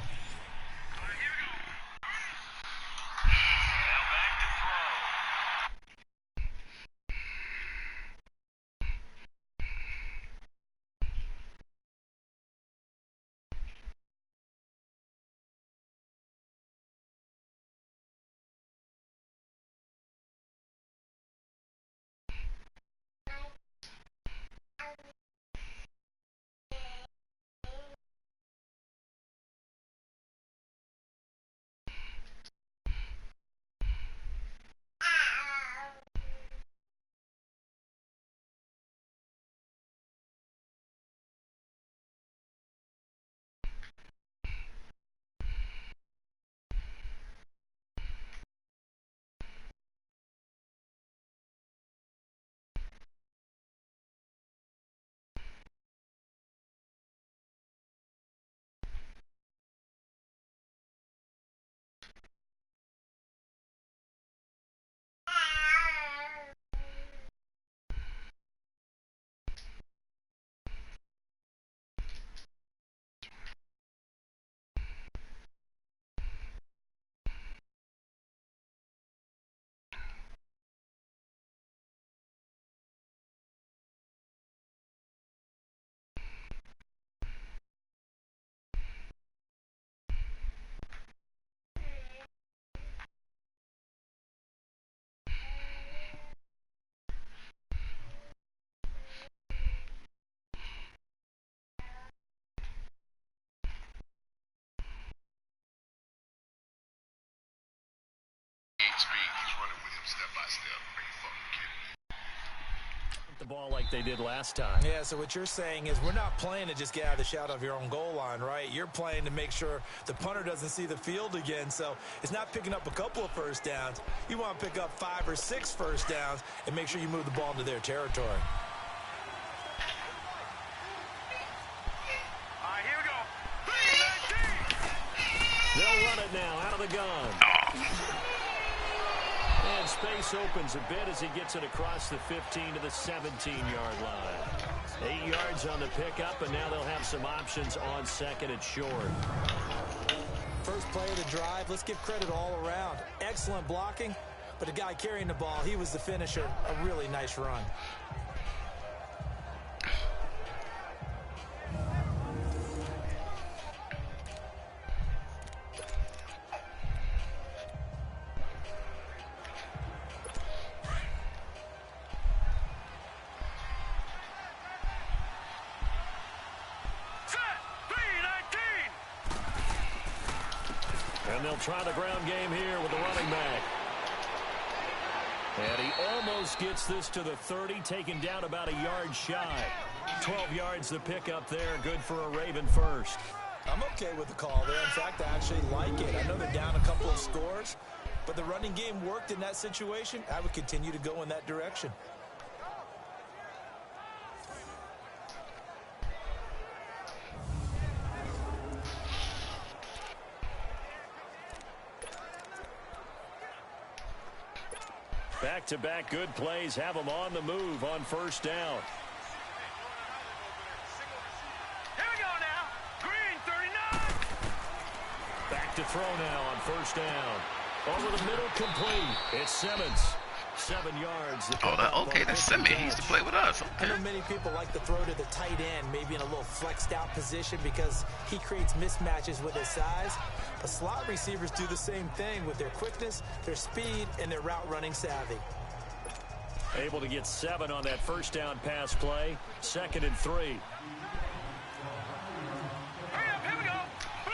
The ball like they did last time. Yeah, so what you're saying is we're not playing to just get out of the shot of your own goal line, right? You're playing to make sure the punter doesn't see the field again. So it's not picking up a couple of first downs. You want to pick up 5 or 6 first downs and make sure you move the ball into their territory. All right, here we go. They'll run it now out of the gun. And space opens a bit as he gets it across the 15 to the 17-yard line. 8 yards on the pickup, and now they'll have some options on 2nd and short. First play of the drive, let's give credit all around. Excellent blocking, but the guy carrying the ball, he was the finisher. A really nice run. And they'll try the ground game here with the running back. And he almost gets this to the 30, taken down about a yard shy. 12 yards to pick up there. Good for a Raven first. I'm okay with the call there. In fact, I actually like it. I know they're down a couple of scores, but the running game worked in that situation. I would continue to go in that direction. Back-to-back good plays have them on the move on first down. Here we go now. Green 39. Back to throw now on first down. Over the middle, complete. It's Simmons. 7 yards. Okay, that's Simmons. He used to play with us. Okay. I know many people like to throw to the tight end, maybe in a little flexed out position because he creates mismatches with his size. But slot receivers do the same thing with their quickness, their speed, and their route running savvy. Able to get 7 on that first down pass play. 2nd and 3. Hurry up, here we go. Boom.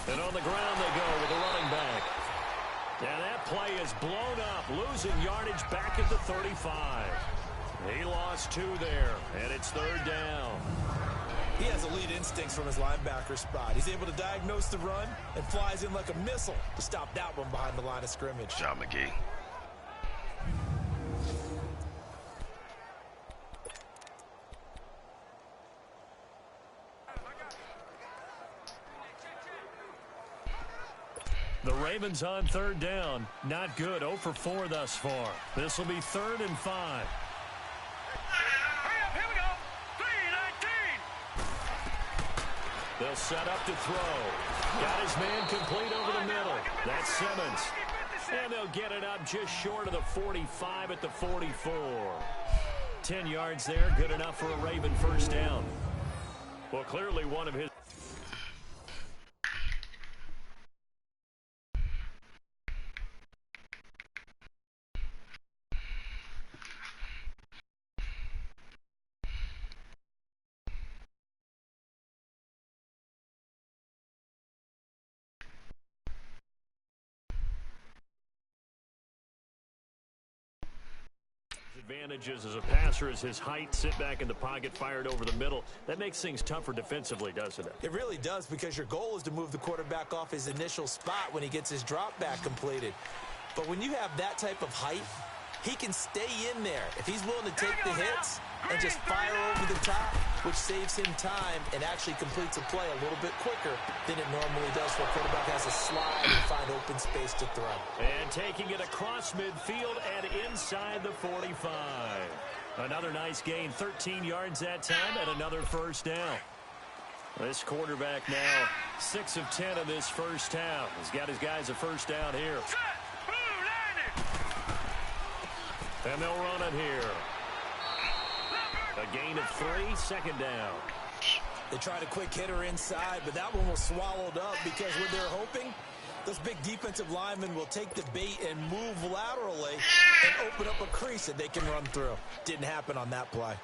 And on the ground they go with the running back. And that play is blown up, losing yardage back at the 35. He lost 2 there, and it's 3rd down. He has elite instincts from his linebacker spot. He's able to diagnose the run and flies in like a missile to stop that one behind the line of scrimmage. John McGee. The Ravens on 3rd down. Not good. 0 for 4 thus far. This will be 3rd and 5. Hurry up, here we go. 3-19. They'll set up to throw. Got his man complete over the middle. That's Simmons. And they'll get it up just short of the 45 at the 44. 10 yards there. Good enough for a Raven first down. Well, clearly one of his... advantages as a passer is his height, sit back in the pocket, fired over the middle. That makes things tougher defensively, doesn't it? It really does, because your goal is to move the quarterback off his initial spot when he gets his drop back completed. But when you have that type of height, he can stay in there if he's willing to take the hits and just fire over the top, which saves him time and actually completes a play a little bit quicker than it normally does for a quarterback has to slide and find open space to throw. And taking it across midfield and inside the 45. Another nice gain, 13 yards that time, and another first down. This quarterback now 6 of 10 in this first half. He's got his guys a first down here. And they'll run it here. A gain of 3, 2nd down. They tried a quick hitter inside, but that one was swallowed up because what they're hoping, those big defensive linemen will take the bait and move laterally and open up a crease that they can run through. Didn't happen on that play.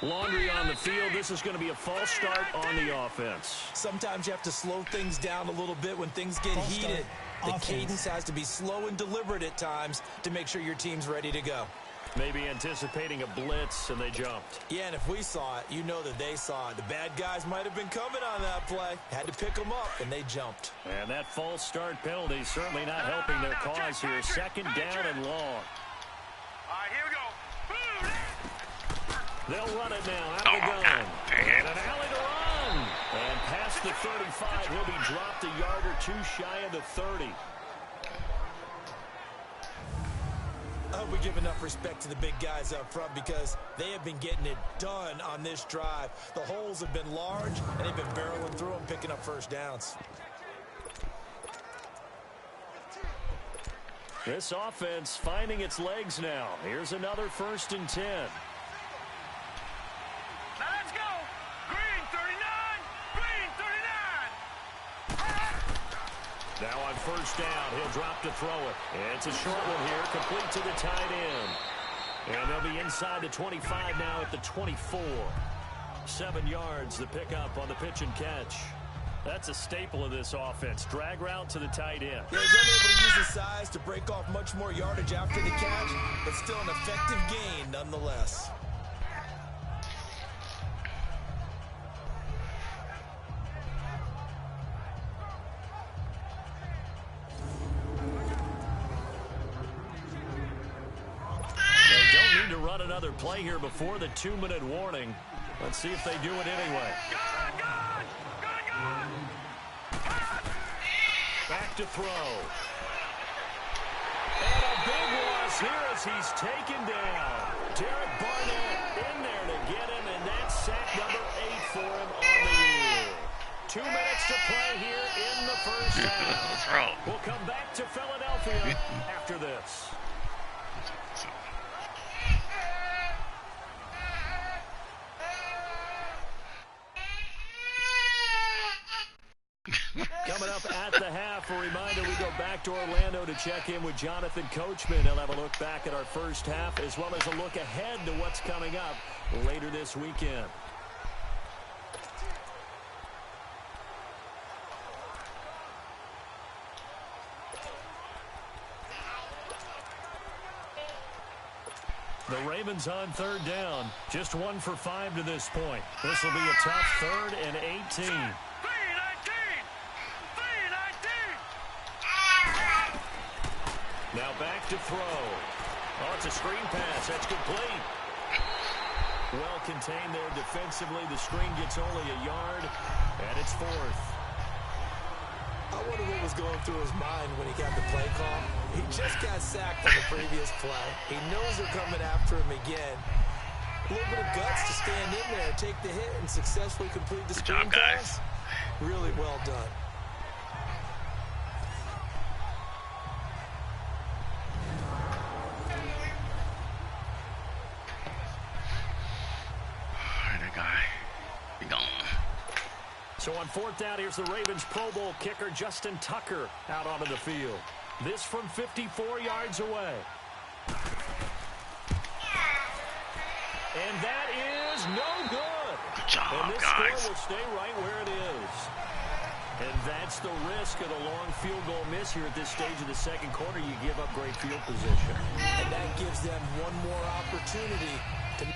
Laundry on the field. This is going to be a false start on the offense. Sometimes you have to slow things down a little bit when things get heated. The cadence has to be slow and deliberate at times to make sure your team's ready to go. Maybe anticipating a blitz, and they jumped. Yeah, and if we saw it, you know that they saw it. The bad guys might have been coming on that play. Had to pick them up, and they jumped. And that false start penalty certainly not helping their cause here. 2nd down and long. All right, here we go. Boom. They'll run it now out of the gun. And an alley to run. And past the 35, he'll be dropped a yard or 2 shy of the 30. we give enough respect to the big guys up front because they have been getting it done on this drive. The holes have been large, and they've been barreling through them, picking up first downs. This offense finding its legs now. Here's another 1st and 10. Now let's go. Green 39. Green 39. Now on 1st down, he'll drop to throw it. It's a short one here, complete to the tight end. And they'll be inside the 25 now at the 24. 7 yards the pickup on the pitch and catch. That's a staple of this offense. Drag route to the tight end. Yeah, he's unable to use his size to break off much more yardage after the catch, but still an effective gain nonetheless. They don't need to run another play here before the 2-minute warning. Let's see if they do it anyway. Back to throw. And a big loss here as he's taken down. Derek Barnett in there to get him, and that's sack number 8 for him on the year. 2 minutes to play here in the first half. We'll come back to Philadelphia after this. Coming up at the half, a reminder, we go back to Orlando to check in with Jonathan Coachman. He'll have a look back at our first half as well as a look ahead to what's coming up later this weekend. The Ravens on 3rd down. Just 1 for 5 to this point. This will be a tough 3rd and 18. Now back to throw. Oh, it's a screen pass. That's complete. Well contained there defensively. The screen gets only a yard, and it's 4th. I wonder what was going through his mind when he got the play call. He just got sacked on the previous play. He knows they're coming after him again. A little bit of guts to stand in there, take the hit, and successfully complete the screen pass. Really well done. So on 4th down, here's the Ravens Pro Bowl kicker Justin Tucker out onto the field. This from 54 yards away. And that is no good. Good job, and this guys. score will stay right where it is. And that's the risk of the long field goal miss here at this stage of the second quarter. You give up great field position. And that gives them one more opportunity to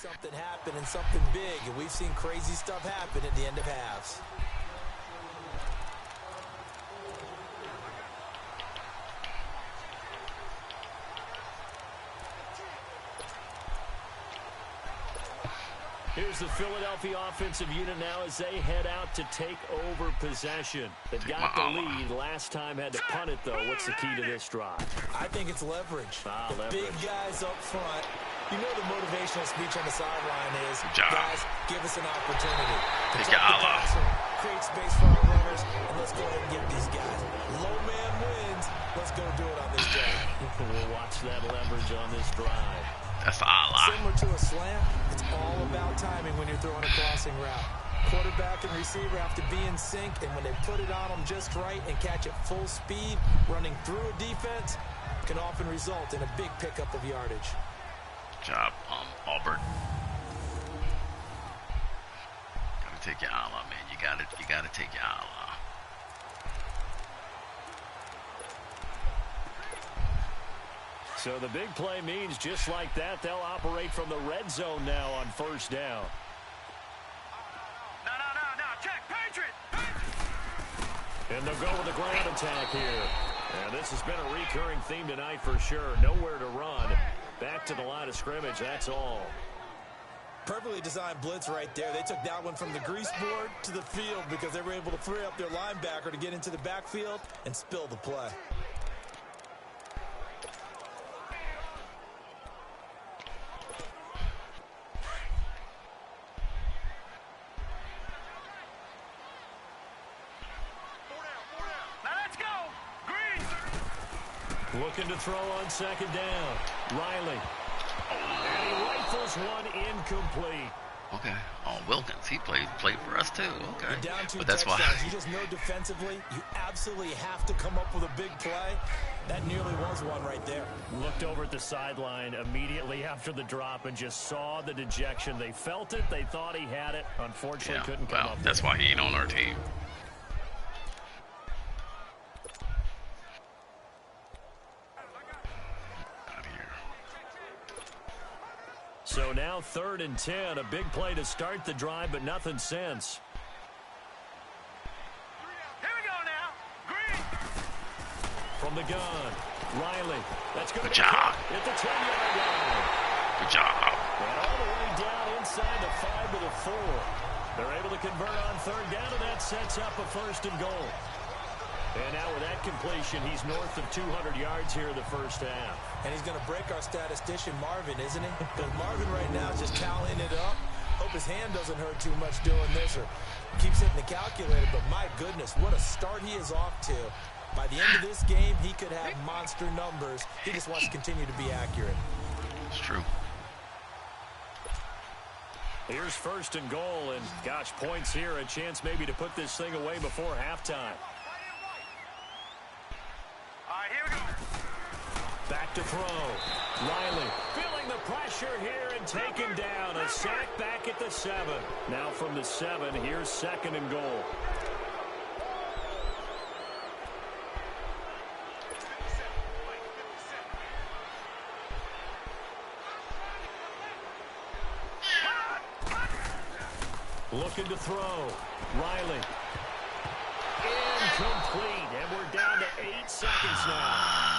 something happen and something big, and we've seen crazy stuff happen at the end of halves. Here's the Philadelphia offensive unit now as they head out to take over possession. They got the lead. Last time had to punt it, though. What's the key to this drive? I think it's leverage. Leverage. Big guys up front. You know the motivational speech on the sideline is, guys, give us an opportunity. Protect the passer, create space for our runners, and let's go ahead and get these guys. Low man wins. Let's go do it on this drive. We'll watch that leverage on this drive. That's Allah. Similar to a slant, it's all about timing when you're throwing a crossing route. Quarterback and receiver have to be in sync, and when they put it on them just right and catch it full speed, running through a defense can often result in a big pickup of yardage. Good job, Auburn. Gotta take your Allah, man. You gotta take your Allah. So the big play means just like that, they'll operate from the red zone now on first down. No, check, Patriot! And they'll go with the ground attack here. And this has been a recurring theme tonight for sure. Nowhere to run. Back to the line of scrimmage, that's all. Perfectly designed blitz right there. They took that one from the grease board to the field because they were able to free up their linebacker to get into the backfield and spill the play. Looking to throw on second down. Riley. And he rifles one incomplete. Okay. Oh, Wilkins, he played for us too. Okay. Down two but that's why. You just know defensively, you absolutely have to come up with a big play. That nearly was one right there. Looked over at the sideline immediately after the drop and just saw the dejection. They felt it. They thought he had it. Unfortunately, couldn't come up with it. That's why he ain't on our team. So now 3rd and 10, a big play to start the drive, but nothing since. Here we go now. Green. From the gun, Riley. That's good. Good job. At the 10-yard line. Good job. And all the way down inside the 5 to the 4. They're able to convert on 3rd down, and that sets up a 1st and goal. And now with that completion, he's north of 200 yards here in the first half. And he's going to break our statistician, Marvin, isn't he? Because Marvin right now is just tallying it up. Hope his hand doesn't hurt too much doing this or keeps hitting the calculator. But my goodness, what a start he is off to. By the end of this game, he could have monster numbers. He just wants to continue to be accurate. It's true. Here's 1st and goal. And, gosh, points here. A chance maybe to put this thing away before halftime. Back to throw. Riley feeling the pressure here and taken down. A sack back at the 7. Now from the 7, here's 2nd and goal. Looking to throw. Riley. Incomplete. And we're down to 8 seconds now.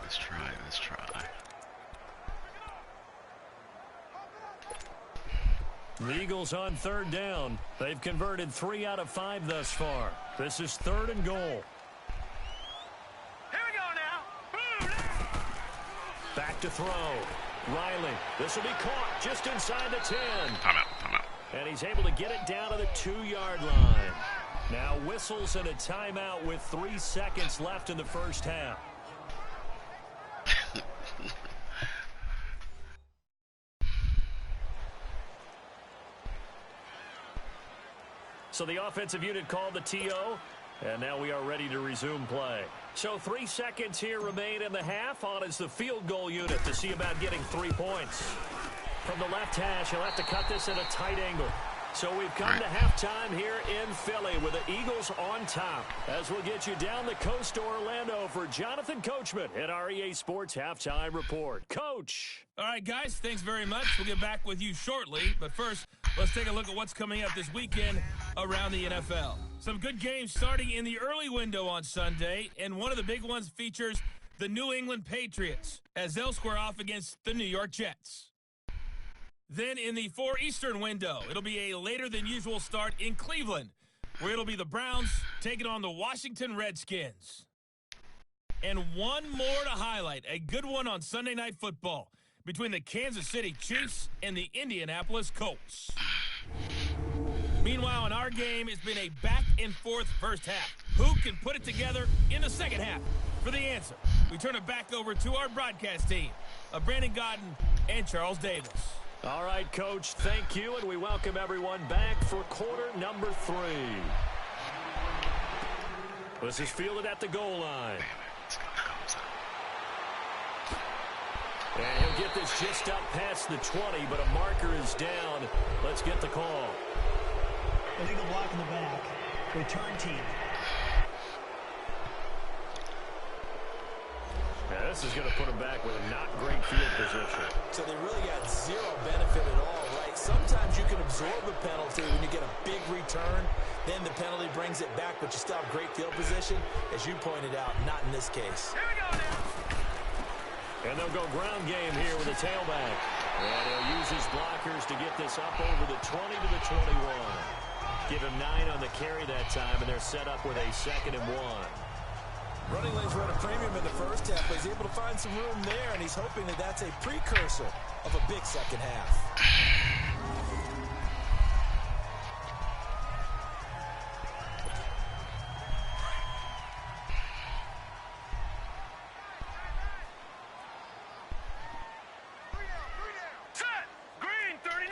Let's try. The Eagles on 3rd down. They've converted 3 out of 5 thus far. This is 3rd and goal. Here we go now. Back to throw. Riley. This will be caught just inside the 10. Time out. And he's able to get it down to the 2-yard line. Now whistles and a timeout with 3 seconds left in the first half. So the offensive unit called the TO. And now we are ready to resume play. So 3 seconds here remain in the half. On is the field goal unit to see about getting 3 points. From the left hash, he'll have to cut this at a tight angle. So we've come to halftime here in Philly with the Eagles on top. As we'll get you down the coast to Orlando for Jonathan Coachman at our EA Sports Halftime Report. Coach. All right, guys, thanks very much. We'll get back with you shortly. But first, let's take a look at what's coming up this weekend around the NFL. Some good games starting in the early window on Sunday, and one of the big ones features the New England Patriots as they'll square off against the New York Jets. Then in the 4 Eastern window, it'll be a later-than-usual start in Cleveland, where it'll be the Browns taking on the Washington Redskins. And one more to highlight, a good one on Sunday Night Football between the Kansas City Chiefs and the Indianapolis Colts. Meanwhile, in our game, it's been a back-and-forth first half. Who can put it together in the second half? For the answer, we turn it back over to our broadcast team of Brandon Gaudin and Charles Davis. All right, Coach, thank you, and we welcome everyone back for quarter number 3. This is fielded at the goal line. And he'll get this just up past the 20, but a marker is down. Let's get the call. Illegal block in the back. Return team. Yeah, this is going to put him back with a not great field position. So they really got zero benefit at all, right? Sometimes you can absorb a penalty when you get a big return. Then the penalty brings it back, but you still have great field position. As you pointed out, not in this case. Here we go now. And they'll go ground game here with a tailback. And he'll use his blockers to get this up over the 20 to the 21. Give him 9 on the carry that time, and they're set up with a 2nd and 1. Running lanes were at a premium in the first half, but he's able to find some room there, and he's hoping that that's a precursor of a big second half. Green 39!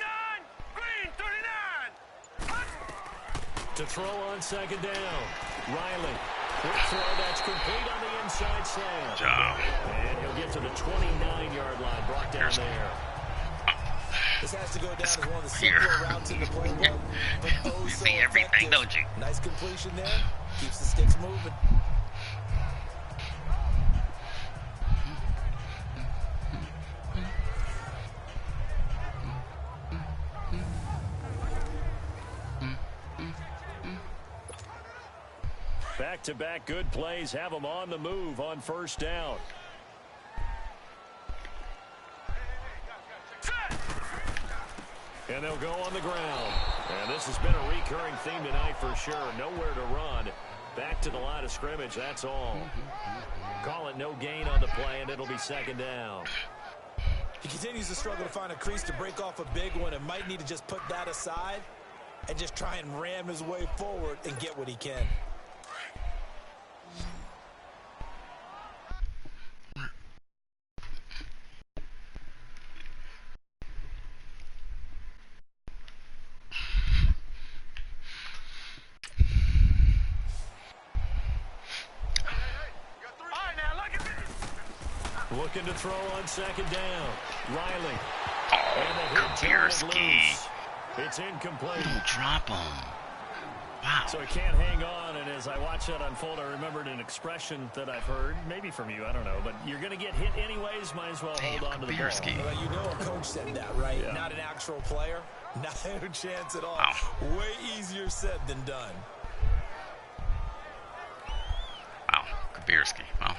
Green 39! To throw on 2nd down. Riley. Quick throw that's complete on the inside slant. And he'll get to the 29-yard line. Brought down there. This has to go down as one of the simpler routes in the playbook. But You see everything, don't you? Nice completion there. Keeps the sticks moving. Back-to-back good plays have them on the move on 1st down. And they'll go on the ground. And this has been a recurring theme tonight for sure. Nowhere to run. Back to the line of scrimmage, that's all. Call it no gain on the play, and it'll be 2nd down. He continues to struggle to find a crease to break off a big one, and might need to just put that aside and just try and ram his way forward and get what he can. Looking to throw on 2nd down. Riley. Kavierski. It's incomplete. Don't drop him. Wow. So he can't hang on, and as I watch that unfold, I remembered an expression that I've heard, maybe from you, I don't know, but you're going to get hit anyways, might as well hold on to the ball. Well, you know a coach said that, right? Yeah. Not an actual player. Not a chance at all. Wow. Way easier said than done. Wow. Kavierski. Wow.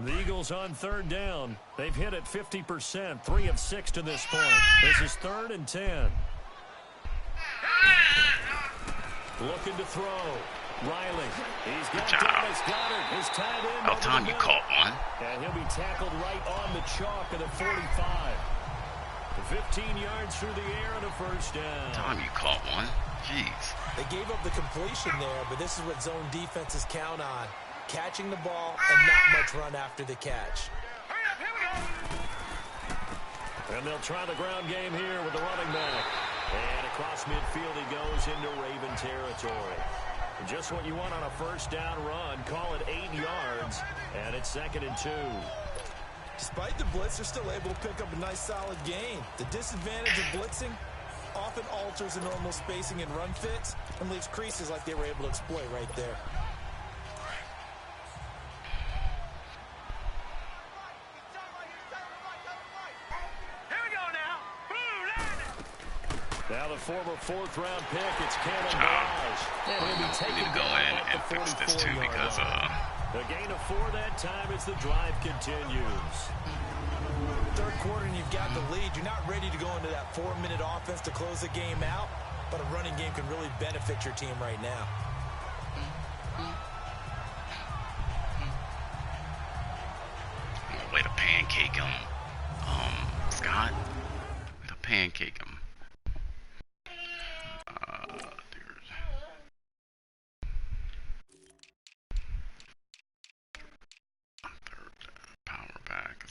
The Eagles on 3rd down. They've hit it 50%, 3 of 6 to this point. This is 3rd and 10. Looking to throw. Riley. He's got Dennis Goddard. His tight end. About time you caught one. And he'll be tackled right on the chalk of the 45. 15 yards through the air and a 1st down. Time you caught one. Jeez. They gave up the completion there, but this is what zone defenses count on. Catching the ball and not much run after the catch. And they'll try the ground game here with the running back. And across midfield he goes into Raven territory. Just what you want on a first down run. Call it 8 yards. And it's 2nd and 2. Despite the blitz, they're still able to pick up a nice solid gain. The disadvantage of blitzing often alters the normal spacing and run fits and leaves creases like they were able to exploit right there. Now the former 4th-round pick, it's Cameron Balaj. And he'll be taken to go in and fix this too because a gain of 4 that time as the drive continues. Third quarter and you've got the lead. You're not ready to go into that 4-minute offense to close the game out, but a running game can really benefit your team right now. Way to pancake him, Scott. Way to pancake him.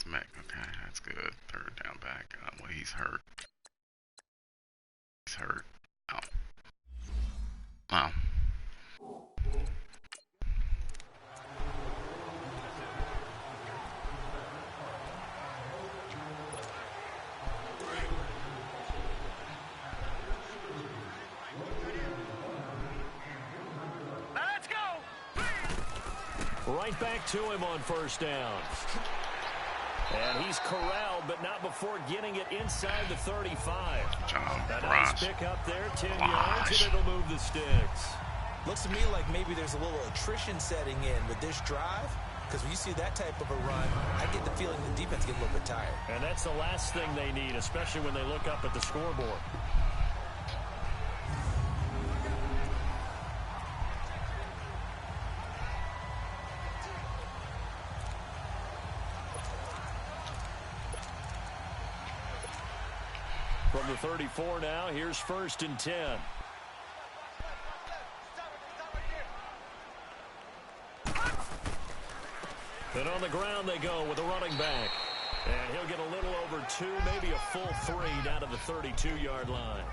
Okay, that's good. 3rd down back. Well, he's hurt. He's hurt. Oh. Wow. Let's go! Right back to him on first down. And he's corralled, but not before getting it inside the 35. A nice pick up there, 10 yards, and it'll move the sticks. Looks to me like maybe there's a little attrition setting in with this drive, because when you see that type of a run, I get the feeling the defense gets a little bit tired. And that's the last thing they need, especially when they look up at the scoreboard. From the 34 now, here's 1st and 10. And on the ground they go with a running back. And he'll get a little over 2, maybe a full 3 down to the 32-yard line.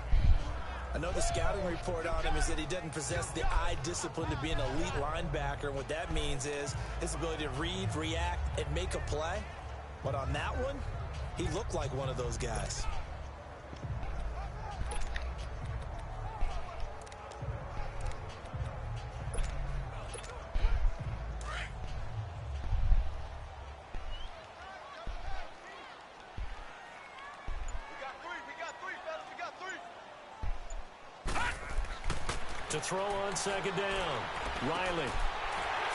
I know the scouting report on him is that he doesn't possess the eye discipline to be an elite linebacker. And what that means is his ability to read, react, and make a play. But on that one, he looked like one of those guys. To throw on 2nd down. Riley.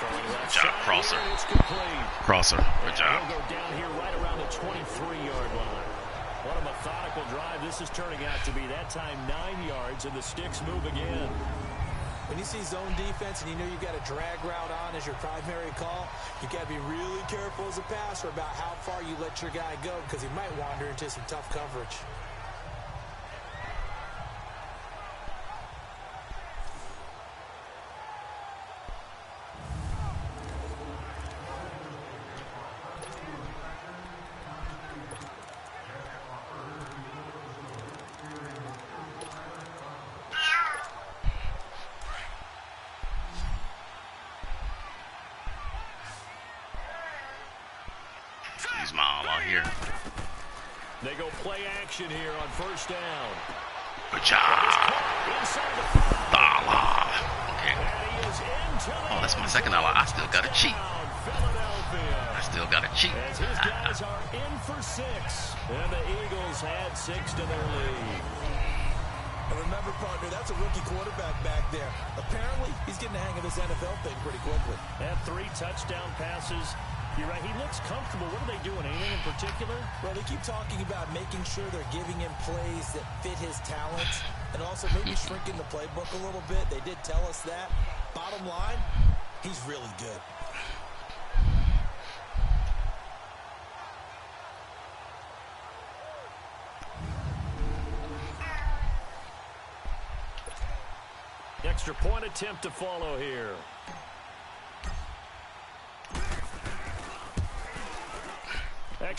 Good job, Crosser. It's complete. Crosser, good job. He'll go down here right around the 23-yard line. What a methodical drive this is turning out to be. That time 9 yards, and the sticks move again. When you see zone defense and you know you've got a drag route on as your primary call, you've got to be really careful as a passer about how far you let your guy go because he might wander into some tough coverage. He's mile out here. They go play action here on 1st down. Good job. Dollar. Okay. Oh, that's my 2nd dollar. I still got to cheat. I still got to cheat. As his guys are in for 6. And the Eagles add 6 to their lead. And remember, partner, that's a rookie quarterback back there. Apparently, he's getting the hang of this NFL thing pretty quickly. Had 3 touchdown passes. You're right, he looks comfortable. What are they doing? Anything in particular? Well, they keep talking about making sure they're giving him plays that fit his talents and also maybe shrinking the playbook a little bit. They did tell us that. Bottom line, he's really good. Extra point attempt to follow here.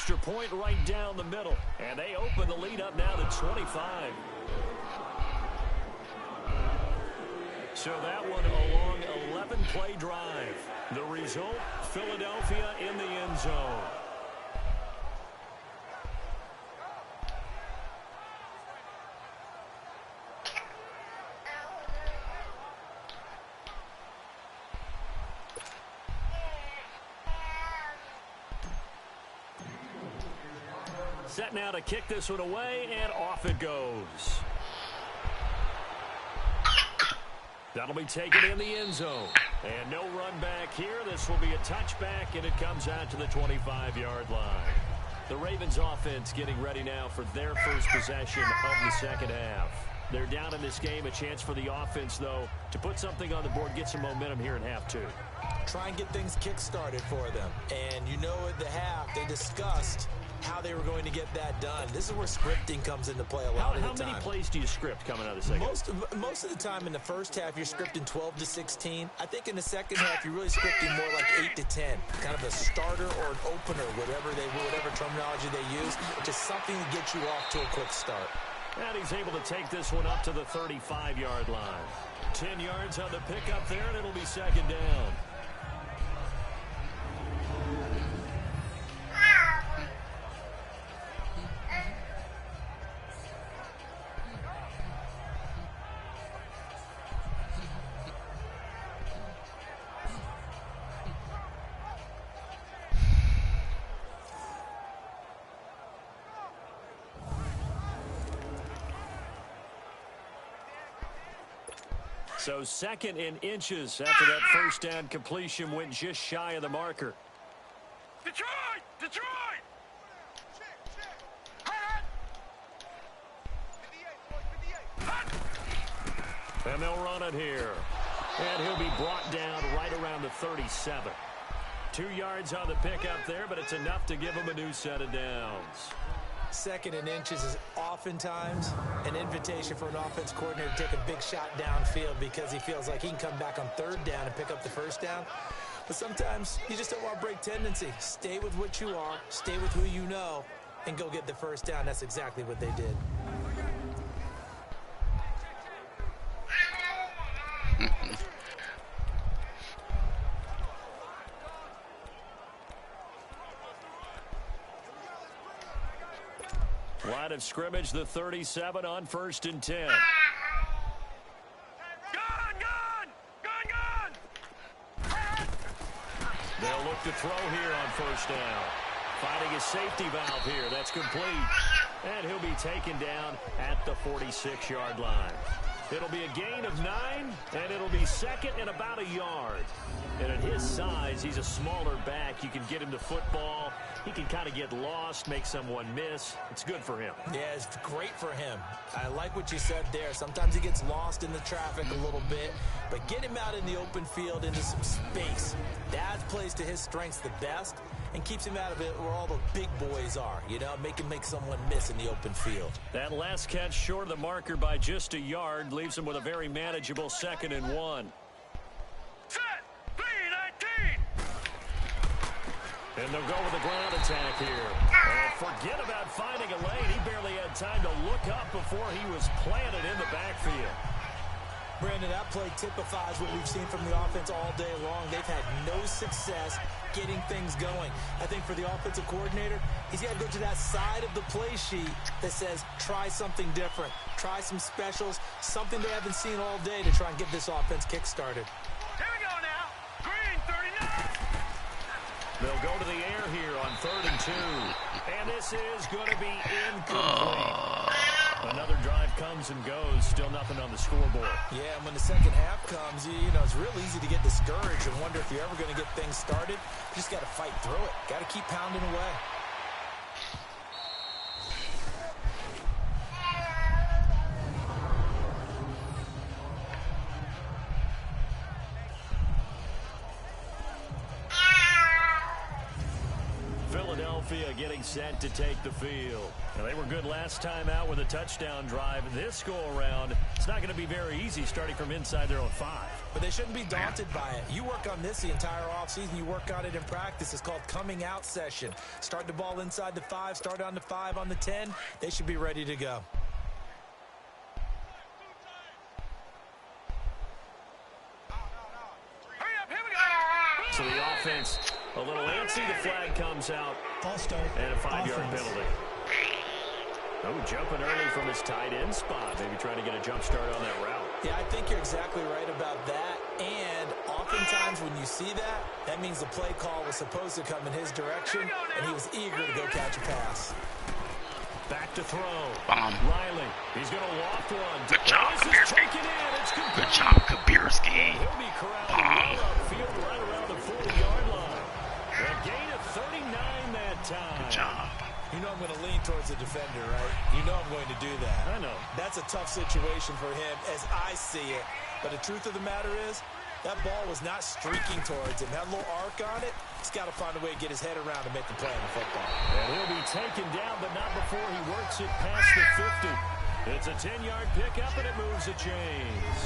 extra point right down the middle. And they open the lead up now to 25. So that one a long 11-play drive. The result, Philadelphia in the end zone. Set now to kick this one away, and off it goes. That'll be taken in the end zone. And no run back here. This will be a touchback, and it comes out to the 25-yard line. The Ravens offense getting ready now for their first possession of the second half. They're down in this game. A chance for the offense, though, to put something on the board, get some momentum here in half two. Try and get things kick-started for them. And you know at the half, they discussed how they were going to get that done. This is where scripting comes into play a lot of the time. How many plays do you script coming out of the second? Most of the time in the first half, you're scripting 12 to 16. I think in the second half, you're really scripting more like 8 to 10. Kind of a starter or an opener, whatever terminology they use. Just something to get you off to a quick start. And he's able to take this one up to the 35-yard line. 10 yards on the pickup there, and it'll be second down. So second in inches after that first down completion went just shy of the marker. Detroit! Detroit! And they'll run it here. And he'll be brought down right around the 37. 2 yards on the pickup there, but it's enough to give him a new set of downs. Second in inches is oftentimes an invitation for an offense coordinator to take a big shot downfield because he feels like he can come back on third down and pick up the first down. But sometimes you just don't want to break tendency. Stay with what you are, stay with who you know, and go get the first down. That's exactly what they did. Line of scrimmage, the 37 on 1st and 10. They'll look to throw here on first down. Finding a safety valve here. That's complete. And he'll be taken down at the 46-yard line. It'll be a gain of 9, and it'll be second and about a yard. And at his size, he's a smaller back. You can get him to football. He can kind of get lost, make someone miss. It's good for him. Yeah, it's great for him. I like what you said there. Sometimes he gets lost in the traffic a little bit, but get him out in the open field into some space. That plays to his strengths the best and keeps him out of it where all the big boys are, you know, make someone miss in the open field. That last catch short of the marker by just a yard leaves him with a very manageable 2nd and 1. Set! B-19! And they'll go with a ground attack here. And forget about finding a lane. He barely had time to look up before he was planted in the backfield. Brandon, that play typifies what we've seen from the offense all day long. They've had no success getting things going. I think for the offensive coordinator, he's got to go to that side of the play sheet that says, try something different. Try some specials, something they haven't seen all day to try and get this offense kick-started. Here we go now. Green 39. They'll go to the air here on 3rd and 2. And this is going to be incomplete. Another drive comes and goes. Still nothing on the scoreboard. Yeah, and when the second half comes, you know, it's real easy to get discouraged and wonder if you're ever going to get things started. You just got to fight through it. Got to keep pounding away. Philadelphia getting set to take the field. Now, they were good last time out with a touchdown drive. This go-around, it's not going to be very easy starting from inside their own 5. But they shouldn't be daunted by it. You work on this the entire offseason. You work on it in practice. It's called coming out session. Start the ball inside the 5, start on the 5, on the 10. They should be ready to go. So the offense a little antsy. The flag comes out. False start. And a 5-yard Offense. penalty. Oh, jumping early from his tight end spot. Maybe trying to get a jump start on that route. Yeah, I think you're exactly right about that. And oftentimes when you see that, that means the play call was supposed to come in his direction, and he was eager to go catch a pass. Back to throw. Bomb. Riley. He's going to loft one. Good job, This is Kabirski. taken in. It's complete. Good job, Kabirski. He'll be corralled right upfield, right around the 40-yard line. A gain of 39 that time. Good job. You know I'm going to lean towards the defender, right? You know I'm going to do that. I know. That's a tough situation for him as I see it. But the truth of the matter is, that ball was not streaking towards him. That little arc on it, he's got to find a way to get his head around and make the play on the football. And he'll be taken down, but not before he works it past the 50. It's a 10-yard pickup, and it moves the chains.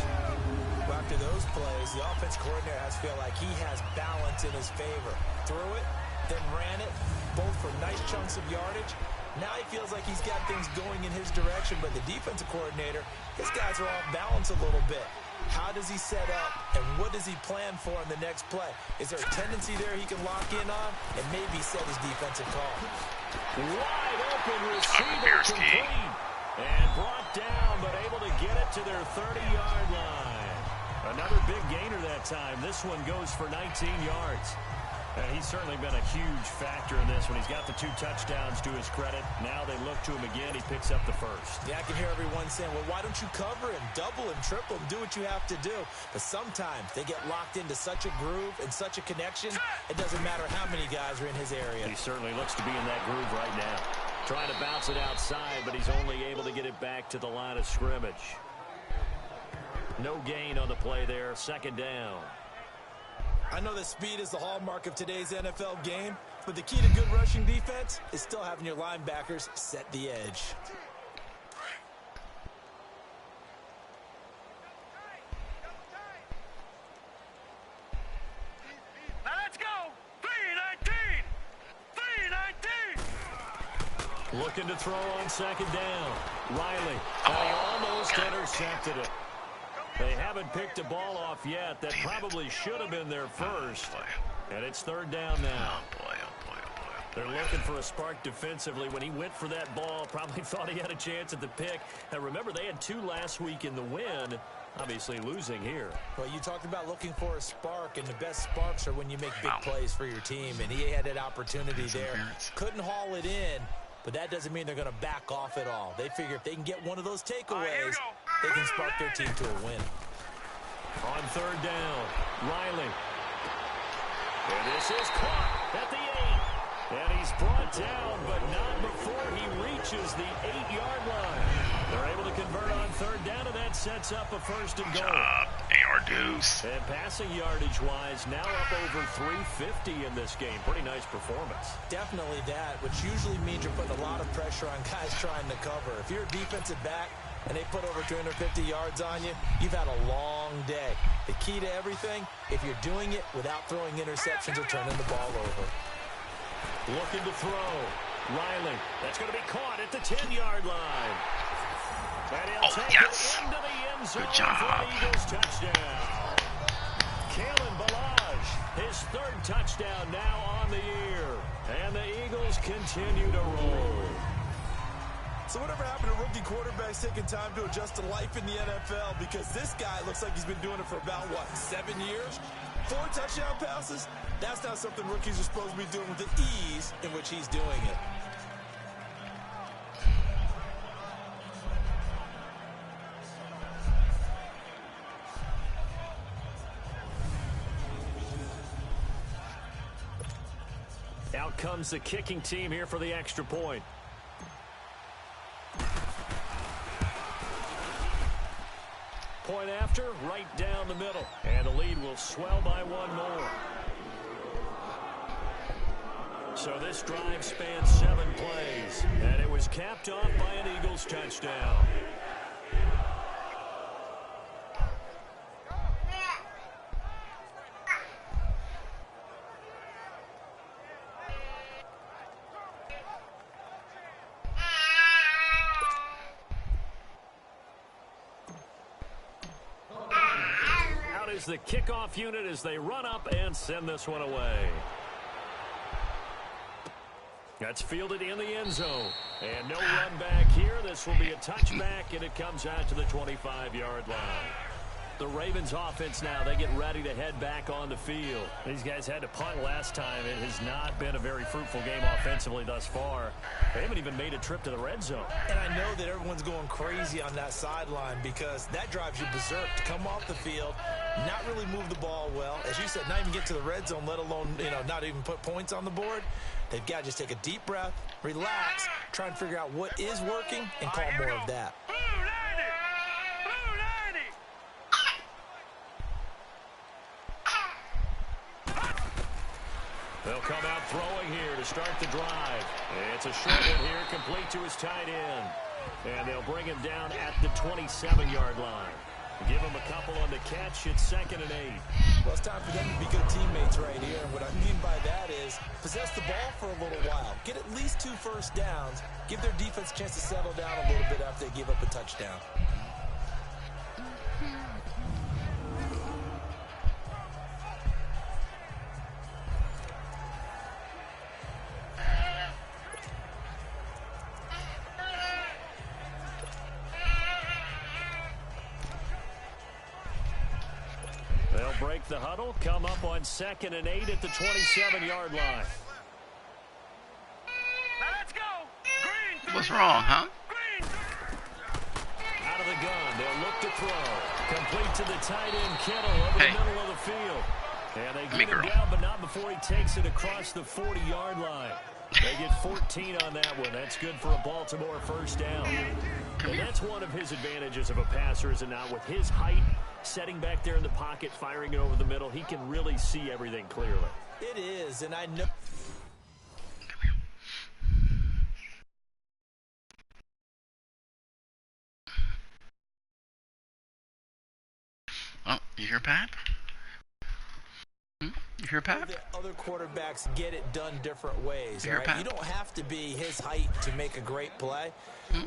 After those plays, the offense coordinator has to feel like he has balance in his favor. Threw it, then ran it, both for nice chunks of yardage. Now he feels like he's got things going in his direction, but the defensive coordinator, his guys are off balance a little bit. How does he set up, and what does he plan for in the next play? Is there a tendency there he can lock in on and maybe set his defensive call? Wide open receiver complete. And brought down, but able to get it to their 30-yard line. Another big gainer that time. This one goes for 19 yards. And he's certainly been a huge factor in this when he's got the 2 touchdowns to his credit. Now they look to him again. He picks up the first. Yeah, I can hear everyone saying, well, why don't you cover him, double him, triple him, do what you have to do. But sometimes they get locked into such a groove and such a connection, it doesn't matter how many guys are in his area. He certainly looks to be in that groove right now. Trying to bounce it outside, but he's only able to get it back to the line of scrimmage. No gain on the play there. Second down. I know that speed is the hallmark of today's NFL game, but the key to good rushing defense is still having your linebackers set the edge. Now let's go. 3-19. 3-19. Looking to throw on second down. Riley. And he almost intercepted it. They haven't picked a ball off yet. That probably should have been their first. And it's third down now. They're looking for a spark defensively. When he went for that ball, probably thought he had a chance at the pick. And remember, they had 2 last week in the win. Obviously losing here. Well, you talked about looking for a spark, and the best sparks are when you make big plays for your team. And he had that opportunity there. Couldn't haul it in, but that doesn't mean they're going to back off at all. They figure if they can get one of those takeaways, they can spark their team to a win. On third down, Riley. And this is caught at the 8. And he's brought down, but not before he reaches the 8-yard line. They're able to convert on third down, and that sets up a first and goal. AR Deuce. And passing yardage-wise, now up over 350 in this game. Pretty nice performance. Definitely that, which usually means you're putting a lot of pressure on guys trying to cover. If you're a defensive back and they put over 250 yards on you, you've had a long day. The key to everything, if you're doing it without throwing interceptions or turning the ball over. Looking to throw. Riley. That's going to be caught at the 10-yard line. And he'll take it into the end zone. Good job. For the Eagles touchdown. Kalen Ballage, his 3rd touchdown now on the year. And the Eagles continue to roll. So whatever happened to rookie quarterbacks taking time to adjust to life in the NFL? Because this guy looks like he's been doing it for about, 7 years? 4 touchdown passes? That's not something rookies are supposed to be doing with the ease in which he's doing it. Out comes the kicking team here for the extra point. Point after, right down the middle. And the lead will swell by 1 more. So this drive spans 7 plays, and it was capped off by an Eagles touchdown. Out is the kickoff unit as they run up and send this one away. That's fielded in the end zone. And no run back here. This will be a touchback, and it comes out to the 25-yard line. The Ravens offense now, they get ready to head back on the field. These guys had to punt last time. It has not been a very fruitful game offensively thus far. They haven't even made a trip to the red zone. And I know that everyone's going crazy on that sideline because that drives you berserk to come off the field, not really move the ball well. As you said, not even get to the red zone, let alone, not even put points on the board. They've got to just take a deep breath, relax, try and figure out what is working, and call more of that. They'll come out throwing here to start the drive. It's a short one here, complete to his tight end. And they'll bring him down at the 27-yard line. Give him a couple on the catch. It's 2nd and 8. Well, it's time for them to be good teammates right here. And what I mean by that is possess the ball for a little while. Get at least 2 first downs. Give their defense a chance to settle down a little bit after they give up a touchdown. Break the huddle, come up on 2nd and 8 at the 27-yard line. Now let's go. Green. What's wrong, huh? Green. Out of the gun, they'll look to throw. Complete to the tight end, Kittle, over the middle of the field. And they get him down, but not before he takes it across the 40-yard line. They get 14 on that one. That's good for a Baltimore first down. And that's one of his advantages of a passer, is it not? With his height, setting back there in the pocket, firing it over the middle, he can really see everything clearly. It is, and I know. Oh, you hear Pat? You hear Pat? The other quarterbacks get it done different ways. You hear Pat? You don't have to be his height to make a great play.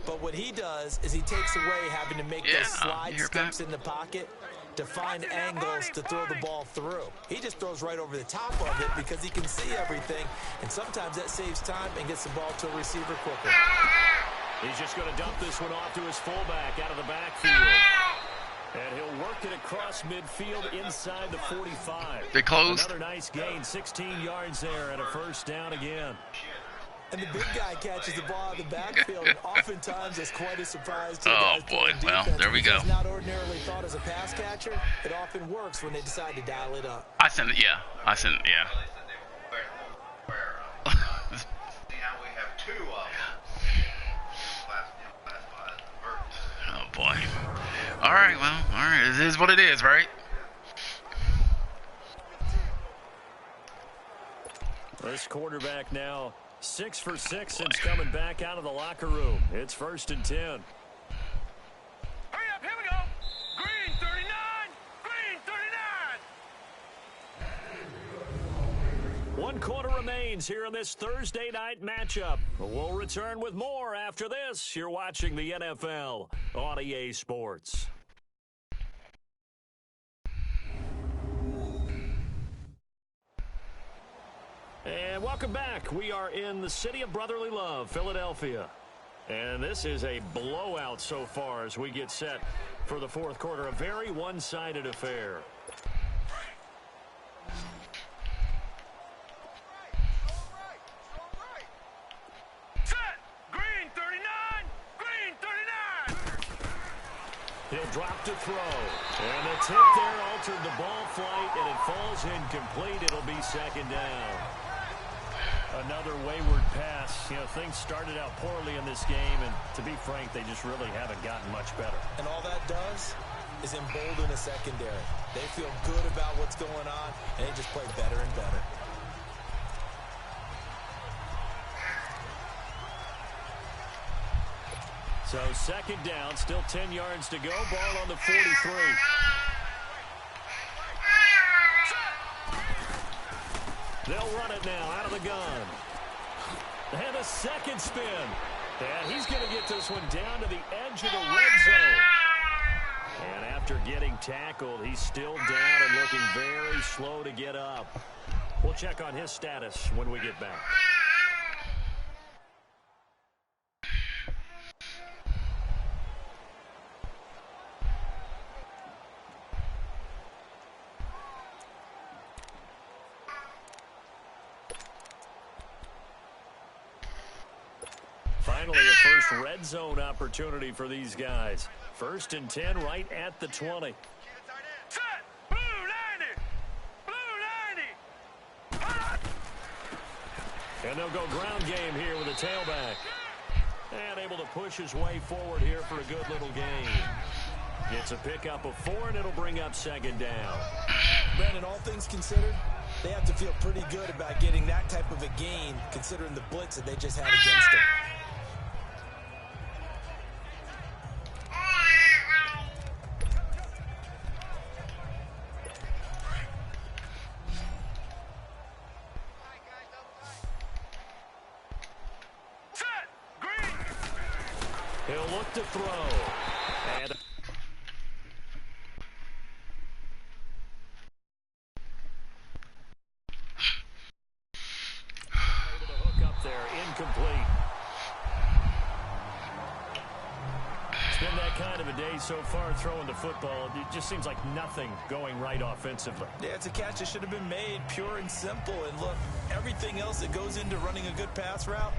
But what he does is he takes away having to make those slide steps in the pocket to find angles to throw the ball through. He just throws right over the top of it because he can see everything, and sometimes that saves time and gets the ball to a receiver quicker. He's just going to dump this one off to his fullback out of the backfield. And he'll work it across midfield inside the 45. They closed. Another nice gain, 16 yards there and a first down again. And the big guy catches the ball out of the backfield, and oftentimes it's quite a surprise to the Oh, boy. Well, there we go. It's not ordinarily thought as a pass catcher. It often works when they decide to dial it up. I sent it, yeah. Oh, boy. All right. It is what it is, right? This quarterback now 6 for 6 since coming back out of the locker room. It's 1st and 10. Hurry up, here we go. Green 39. Green 39. 1 quarter remains here in this Thursday night matchup. We'll return with more after this. You're watching the NFL on EA Sports. And welcome back. We are in the city of brotherly love, Philadelphia. And this is a blowout so far as we get set for the 4th quarter. A very one-sided affair. Set. Green 39. Green 39. He'll drop to throw. And the tip there altered the ball flight, and it falls incomplete. It'll be 2nd down. Another wayward pass. Things started out poorly in this game, and to be frank, they just really haven't gotten much better. And all that does is embolden a secondary. They feel good about what's going on, and they just play better and better. So second down, still 10 yards to go. Ball on the 43. They'll run it now out of the gun. And a second spin. And he's going to get this one down to the edge of the red zone. And after getting tackled, he's still down and looking very slow to get up. We'll check on his status when we get back. Finally, a first red zone opportunity for these guys. 1st and 10 right at the 20. Set! Blue 90! Blue 90! And they'll go ground game here with a tailback. And able to push his way forward here for a good little gain. Gets a pickup of 4, and it'll bring up second down. Brandon, all things considered, they have to feel pretty good about getting that type of a gain, considering the blitz that they just had against them. He'll look to throw. And able to hook up there, incomplete. It's been that kind of a day so far throwing the football. It just seems like nothing going right offensively. Yeah, it's a catch that should have been made, pure and simple. And look, everything else that goes into running a good pass route,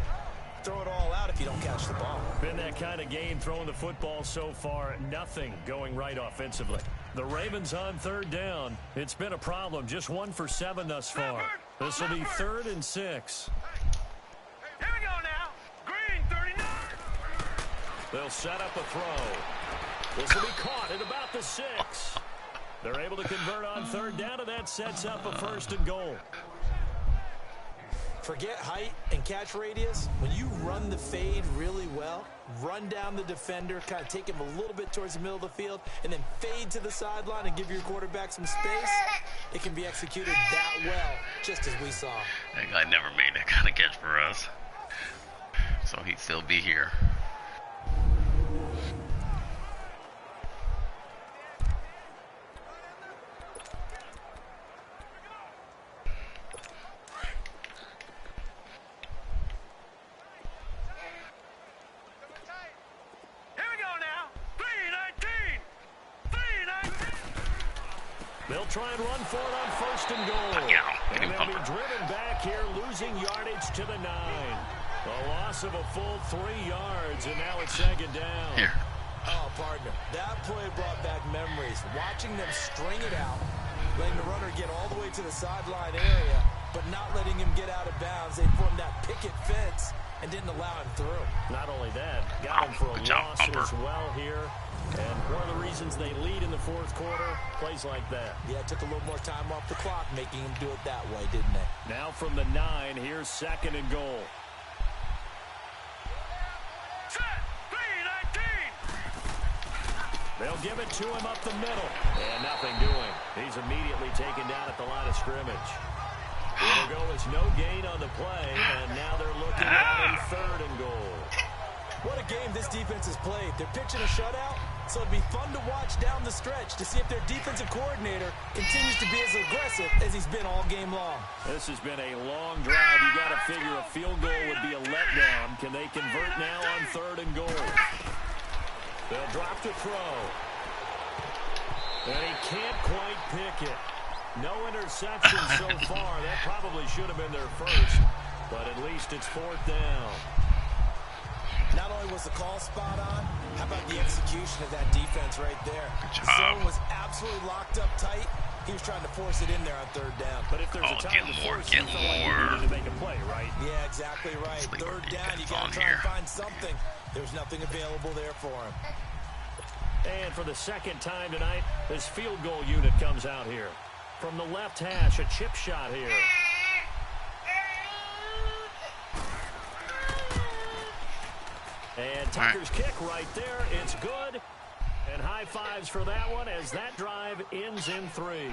throw it all out if you don't catch the ball. Been that kind of game throwing the football so far. Nothing going right offensively. The Ravens on 3rd down. It's been a problem. Just 1 for 7 thus far. This will be 3rd and 6. Here we go now. Green 39. They'll set up a throw. This will be caught at about the 6. They're able to convert on 3rd down, and that sets up a 1st and goal. Forget height and catch radius. When you run the fade really well, run down the defender, kind of take him a little bit towards the middle of the field, and then fade to the sideline and give your quarterback some space, it can be executed that well, just as we saw. That guy never made that kind of catch for us. So he'd still be here. They'll try and run for it on 1st and goal. And they'll be driven back here, losing yardage to the 9. A loss of a full 3 yards, and now it's 2nd down. Here. Oh, partner, that play brought back memories. Watching them string it out, letting the runner get all the way to the sideline area, but not letting him get out of bounds. They formed that picket fence and didn't allow him through. Not only that, got him for a loss as well here. And one of the reasons they lead in the 4th quarter, plays like that. Yeah, it took a little more time off the clock, making him do it that way, didn't they? Now from the 9, here's 2nd and goal. Set! 3-19. They'll give it to him up the middle. And nothing doing. He's immediately taken down at the line of scrimmage. It'll go as no gain on the play, and now they're looking at a 3rd and goal. What a game this defense has played. They're pitching a shutout, so it'd be fun to watch down the stretch to see if their defensive coordinator continues to be as aggressive as he's been all game long. This has been a long drive. You got to figure a field goal would be a letdown. Can they convert now on 3rd and goal? They'll drop to throw. And he can't quite pick it. No interception so far. That probably should have been their first, but at least it's 4th down. Not only was the call spot on, how about the execution of that defense right there? Good The job. zone was absolutely locked up tight. He was trying to force it in there on 3rd down. But if there's a time to force it, you need to make a play, right? Yeah, exactly right. Sleeper 3rd down, you defense got on to try here. and find something. There's nothing available there for him. And for the 2nd time tonight, this field goal unit comes out here. From the left hash, a chip shot here. And Tucker's kick right there. It's good. And high fives for that one as that drive ends in 3.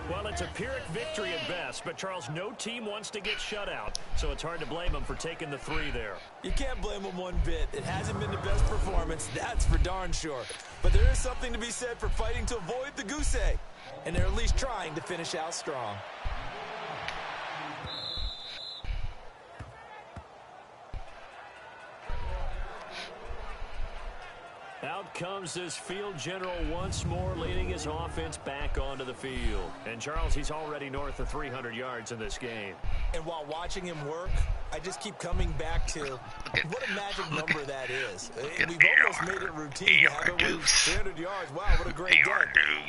Well, it's a Pyrrhic victory at best, but, Charles, no team wants to get shut out, so it's hard to blame them for taking the 3 there. You can't blame them one bit. It hasn't been the best performance, that's for darn sure. But there is something to be said for fighting to avoid the goose egg, and they're at least trying to finish out strong. Out comes this field general once more, leading his offense back onto the field. And, Charles, he's already north of 300 yards in this game. And while watching him work, I just keep coming back to what a magic number that is. We've almost made it routine to have it with 300 yards. Wow, what a great day.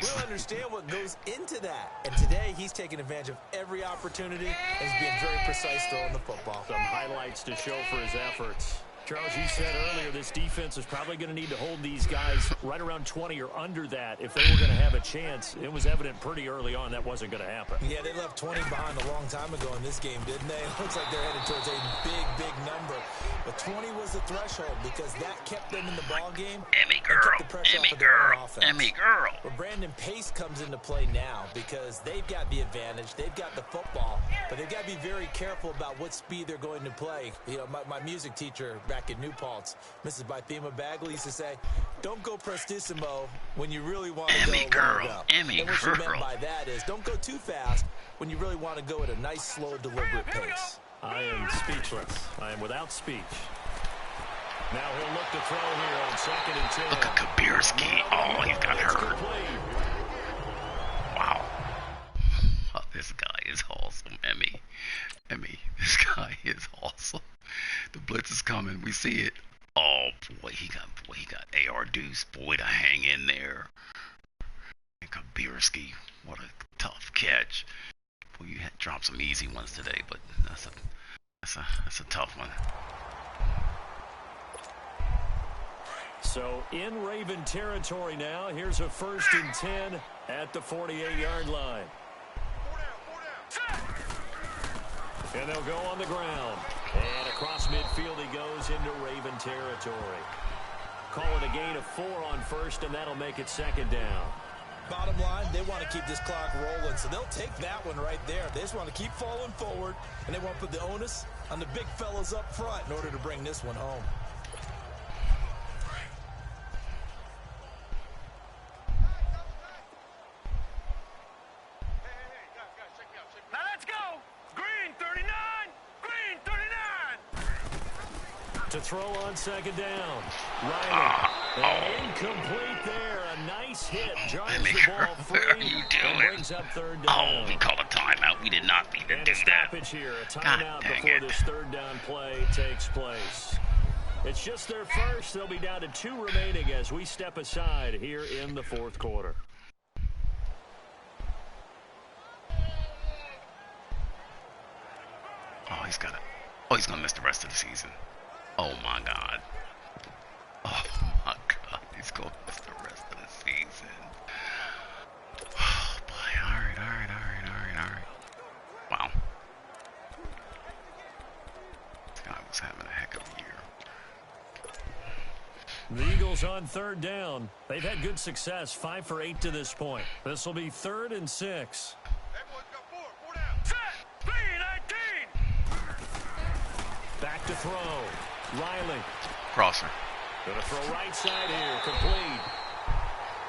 We don't understand what goes into that. And today, he's taking advantage of every opportunity and he's being very precise throwing the football. Some highlights to show for his efforts. Charles, you said earlier this defense is probably going to need to hold these guys right around 20 or under that if they were going to have a chance. It was evident pretty early on that wasn't going to happen. Yeah, they left 20 behind a long time ago in this game, didn't they? It looks like they're headed towards a big, big number. But 20 was the threshold because that kept them in the ball game. Emmy girl, Emmy girl, Emmy girl. But Brandon Pace comes into play now because they've got the advantage. They've got the football, but they've got to be very careful about what speed they're going to play. You know, my music teacher back in New Paltz, Mrs. Bythema Bagley, used to say, don't go prestissimo when you really want to Emmy go girl, Emmy and what girl. she meant by that is don't go too fast when you really want to go at a nice, slow, deliberate pace. I am speechless. I am without speech. Now he'll look to throw here on 2nd and 10. Look at Kabirski. Oh, he's got hurt. Wow. Oh, this guy is awesome, Emmy. This guy is awesome. The blitz is coming. We see it. Oh boy, he got AR Deuce. Boy, to hang in there. And Kabirski, what a tough catch. Boy, you had dropped some easy ones today, but that's a tough one. So in Raven territory now. Here's a 1st and 10 at the 48-yard line. And they'll go on the ground. And across midfield he goes into Raven territory. Call it a gain of 4 on 1st, and that'll make it 2nd down. Bottom line, they want to keep this clock rolling, so they'll take that one right there. They just want to keep falling forward, and they want to put the onus on the big fellas up front in order to bring this one home. To throw on 2nd down. Riley. Incomplete there. A nice hit. Drives the ball free. What are you doing? Brings up 3rd down. Oh, we called a timeout. We did not need to and do a stoppage that. Here. A timeout before this 3rd down play takes place. It's just their first. They'll be down to 2 remaining as we step aside here in the 4th quarter. Oh, he's got it. Oh, he's gonna miss the rest of the season. Oh my God. Oh my God. He's gonna miss the rest of the season. Oh boy. All right. Wow. This guy was having a heck of a year. The Eagles on 3rd down. They've had good success, 5 for 8 to this point. This will be 3rd and 6. Back to throw. Riley. Crosser. Gonna throw right side here. Complete.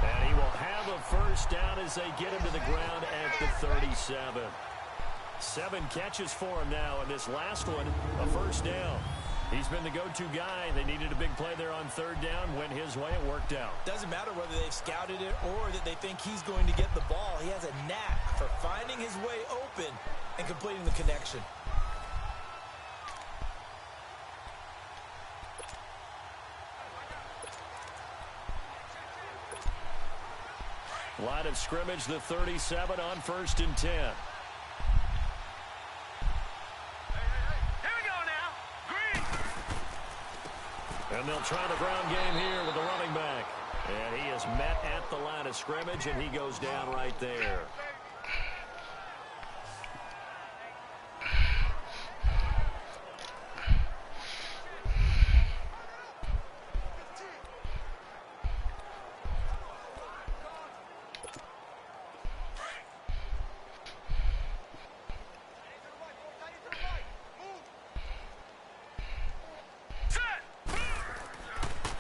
And he will have a 1st down as they get him to the ground at the 37. 7 catches for him now, and this last one, a 1st down. He's been the go-to guy. They needed a big play there on 3rd down. Went his way. It worked out. Doesn't matter whether they've scouted it or that they think he's going to get the ball. He has a knack for finding his way open and completing the connection. Line of scrimmage, the 37 on 1st and 10. And they'll try the ground game here with the running back. And he is met at the line of scrimmage, and he goes down right there.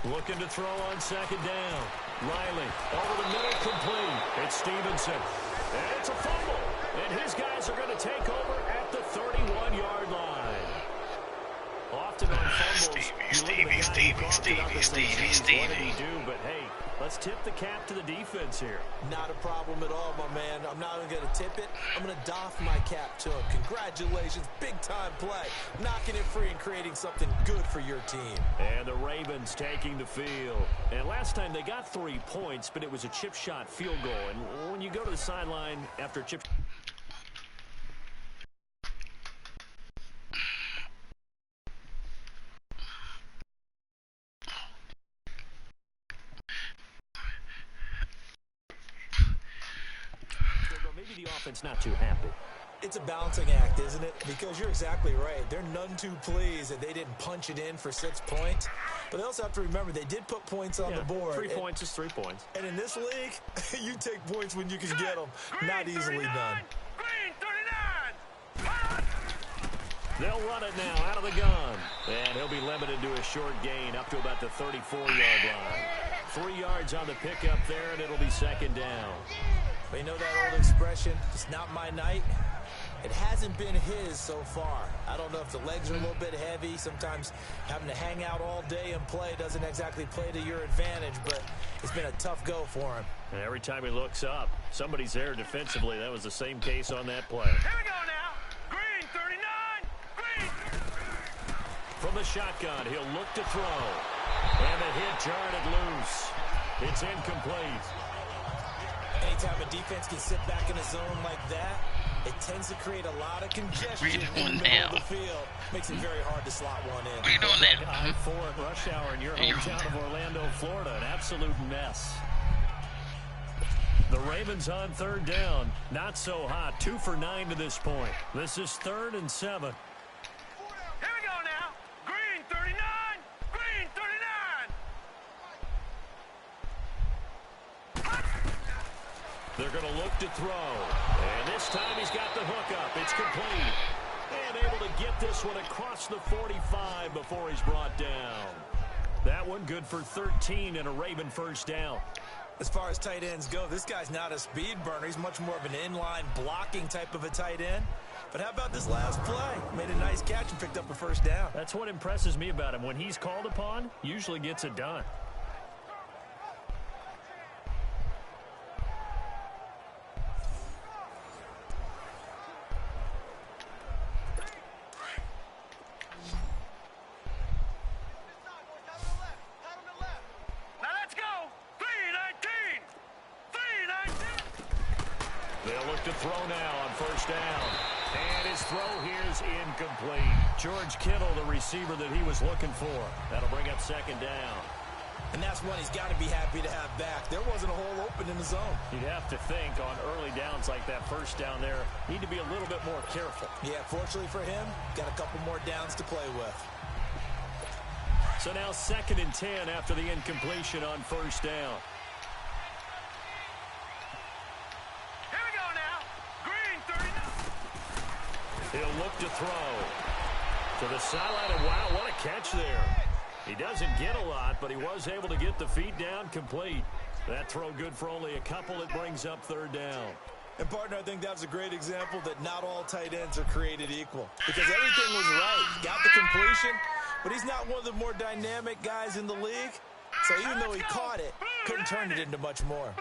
Looking to throw on second down. Riley over the middle, complete. It's Stevenson. And it's a fumble. And his guys are going to take over at the 31-yard line. Often on fumbles, Stevie. What did he do? But hey, let's tip the cap to the defense here. Not a problem at all, my man. I'm not even going to tip it. I'm going to doff my cap to him. Congratulations. Big-time play. Knocking it free and creating something good for your team. And the Ravens taking the field. And last time they got 3 points, but it was a chip shot field goal. And when you go to the sideline after a chip... Maybe the offense not too happy. It's a balancing act, isn't it? Because you're exactly right. They're none too pleased that they didn't punch it in for 6 points. But they also have to remember they did put points on the board. 3 points is 3 points. And in this league, you take points when you can get them. Not easily done. Green 39. They'll run it now out of the gun. And he'll be limited to a short gain up to about the 34-yard line. 3 yards on the pickup there, and it'll be second down. But you know that old expression, it's not my night? It hasn't been his so far. I don't know if the legs are a little bit heavy. Sometimes having to hang out all day and play doesn't exactly play to your advantage, but it's been a tough go for him. And every time he looks up, somebody's there defensively. That was the same case on that play. Here we go now. Green 39. Green. From the shotgun, he'll look to throw. And the hit jarred it loose. It's incomplete. Anytime a defense can sit back in a zone like that, it tends to create a lot of congestion in the middle of the field. Makes it very hard to slot one in. What are you doing now? I-4 at rush hour in your hometown of Orlando, Florida. An absolute mess. The Ravens on third down. Not so hot. 2 for 9 to this point. This is 3rd and 7. Here we go now. Green 39. Green 39. They're going to look to throw. And this time he's got the hook up. It's complete. And able to get this one across the 45 before he's brought down. That one good for 13 and a Raven first down. As far as tight ends go, this guy's not a speed burner. He's much more of an inline blocking type of a tight end. But how about this last play? Made a nice catch and picked up a first down. That's what impresses me about him. When he's called upon, usually gets it done. To throw now on first down. And his throw here is incomplete. George Kittle, the receiver that he was looking for. That'll bring up second down. And that's one he's got to be happy to have back. There wasn't a hole open in the zone. You'd have to think on early downs like that first down there, need to be a little bit more careful. Yeah, fortunately for him, got a couple more downs to play with. So now 2nd and 10 after the incompletion on first down. He'll look to throw to the sideline, and wow, what a catch there. He doesn't get a lot, but he was able to get the feet down complete. That throw good for only a couple. It brings up 3rd down. And, partner, I think that was a great example that not all tight ends are created equal. Because everything was right. Got the completion, but he's not one of the more dynamic guys in the league. So even though he caught it, couldn't turn it into much more.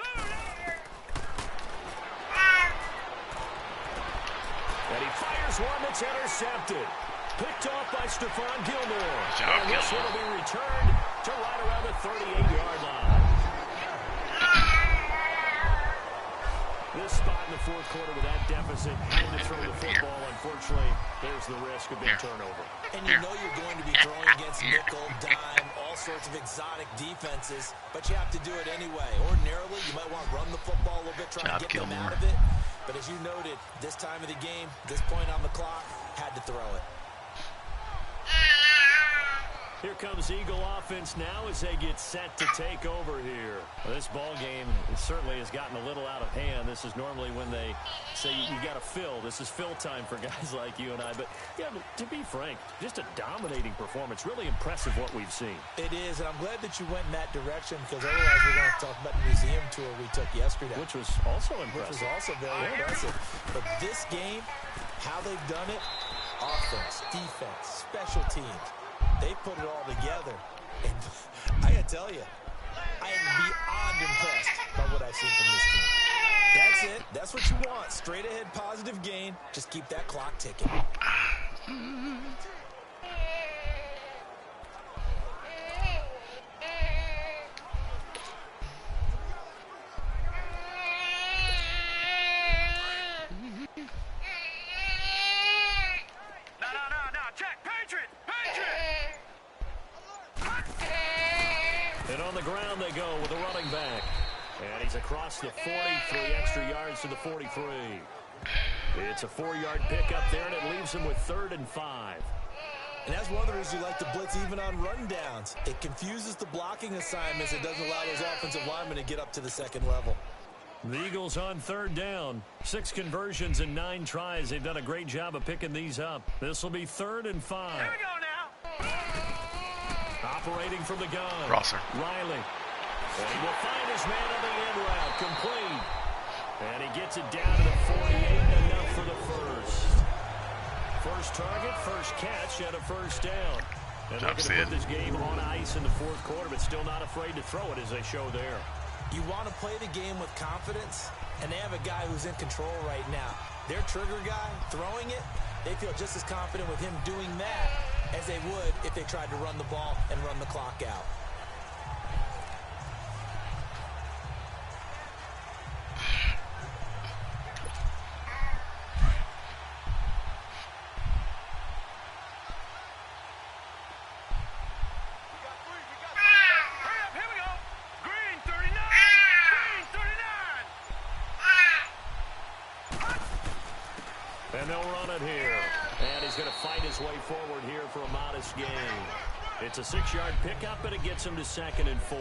And he fires one that's intercepted. Picked off by Stephon Gilmore. And this one will be returned to right around the 38-yard line. This spot in the 4th quarter with that deficit, having to throw the football, unfortunately, there's the risk of big turnover. And you know you're going to be throwing against nickel, dime, all sorts of exotic defenses, but you have to do it anyway. Ordinarily, you might want to run the football a little bit, try to get them out of it. But as you noted, this time of the game, this point on the clock, had to throw it. Here comes Eagle offense now as they get set to take over here. Well, this ball game certainly has gotten a little out of hand. This is normally when they say you got to fill. This is fill time for guys like you and I. But, yeah, to be frank, just a dominating performance. Really impressive what we've seen. It is, and I'm glad that you went in that direction because otherwise we're going to talk about the museum tour we took yesterday. Which was also impressive. Which was also very impressive. But this game, how they've done it, offense, defense, special teams, they put it all together. And I got to tell you, I am beyond impressed by what I've seen from this team. That's it. That's what you want. Straight ahead positive gain. Just keep that clock ticking. And on the ground they go with a running back. And he's across the 40, 3 extra yards to the 43. It's a 4-yard pickup there, and it leaves him with 3rd and 5. And that's one of the reasons you like to blitz even on rundowns. It confuses the blocking assignments. It doesn't allow those offensive linemen to get up to the second level. The Eagles on 3rd down. 6 conversions and 9 tries. They've done a great job of picking these up. This will be 3rd and 5. Here we go now. Operating from the gun. Rosser. Riley. And he will find his man on the end route. Complete. And he gets it down to the 48. Enough for the first. First target, first catch, and a first down. And looking to put this game on ice in the 4th quarter, but still not afraid to throw it as they show there. You want to play the game with confidence, and they have a guy who's in control right now. Their trigger guy, throwing it, they feel just as confident with him doing that as they would if they tried to run the ball and run the clock out. And they'll run it here. And he's going to fight his way forward here for a modest gain. It's a 6-yard pickup, and it gets him to 2nd and 4.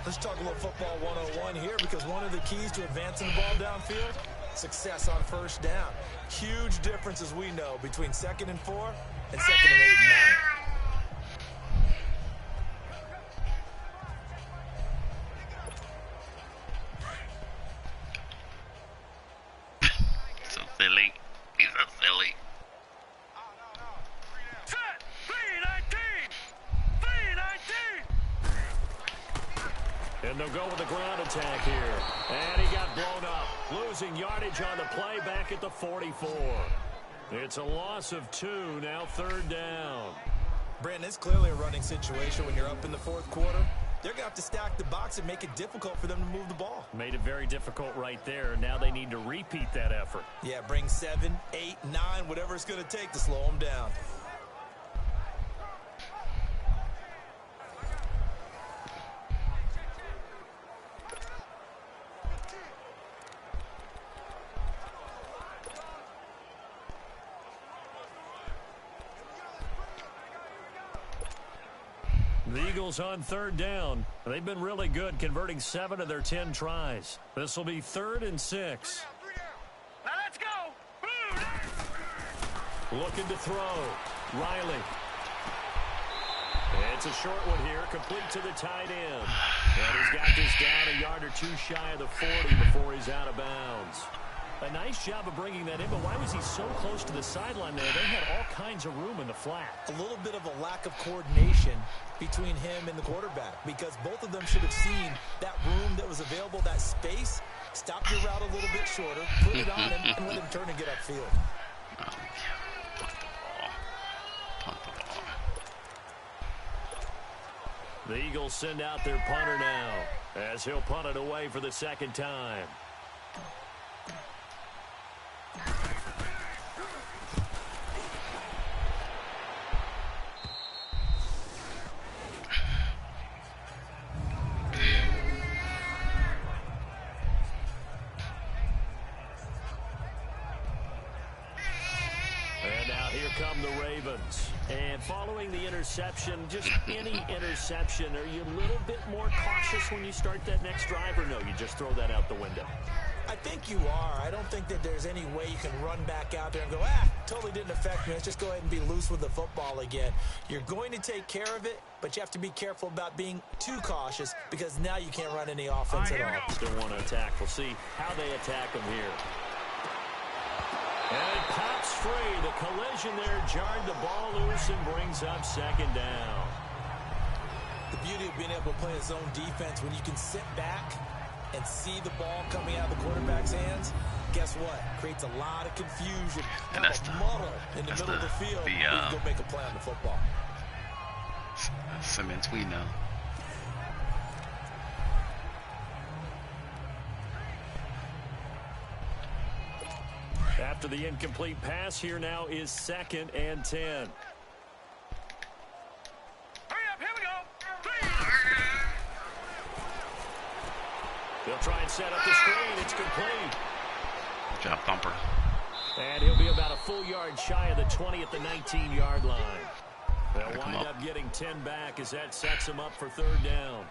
Let's talk a little football 101 here, because one of the keys to advancing the ball downfield, success on first down. Huge difference, as we know, between 2nd and 4 and 2nd and 8 and 9. Silly. He's a silly. Set. 3-19. 3-19. And they'll go with the ground attack here. And he got blown up. Losing yardage on the play back at the 44. It's a loss of 2, now 3rd down. Brandon, it's clearly a running situation when you're up in the 4th quarter. They're going to have to stack the box and make it difficult for them to move the ball. Made it very difficult right there. Now they need to repeat that effort. Yeah, bring 7, 8, 9, whatever it's going to take to slow them down. The Eagles on 3rd down. They've been really good, converting 7 of their 10 tries. This will be 3rd and 6. Now let's go. Looking to throw. Riley. It's a short one here, complete to the tight end. And he's got this down a yard or 2 shy of the 40 before he's out of bounds. A nice job of bringing that in, but why was he so close to the sideline there? They had all kinds of room in the flat. A little bit of a lack of coordination between him and the quarterback, because both of them should have seen that room that was available, that space. Stop your route a little bit shorter, put it on him, and let him turn and get upfield. The Eagles send out their punter now, as he'll punt it away for the 2nd time. And now here come the Ravens. yards. And following the interception, just any interception, are you a little bit more cautious when you start that next drive, or no, you just throw that out the window? I think you are. I don't think that there's any way you can run back out there and go, totally didn't affect me. Let's just go ahead and be loose with the football again. You're going to take care of it, but you have to be careful about being too cautious because now you can't run any offense at all. Still want to attack. We'll see how they attack them here. And it pops free. The collision there jarred the ball loose and brings up second down. The beauty of being able to play a zone defense when you can sit back and see the ball coming out of the quarterback's hands, guess what? Creates a lot of confusion. And that's the muddle in the middle of the field. We can go make a play on the football. Simmons, we know. After the incomplete pass, here now is 2nd and 10. Hurry up, here we go. They'll try and set up the screen. It's complete. Good job, Thumper. And he'll be about a full yard shy of the 20 at the 19-yard line. They'll wind up getting 10 back as that sets them up for 3rd down.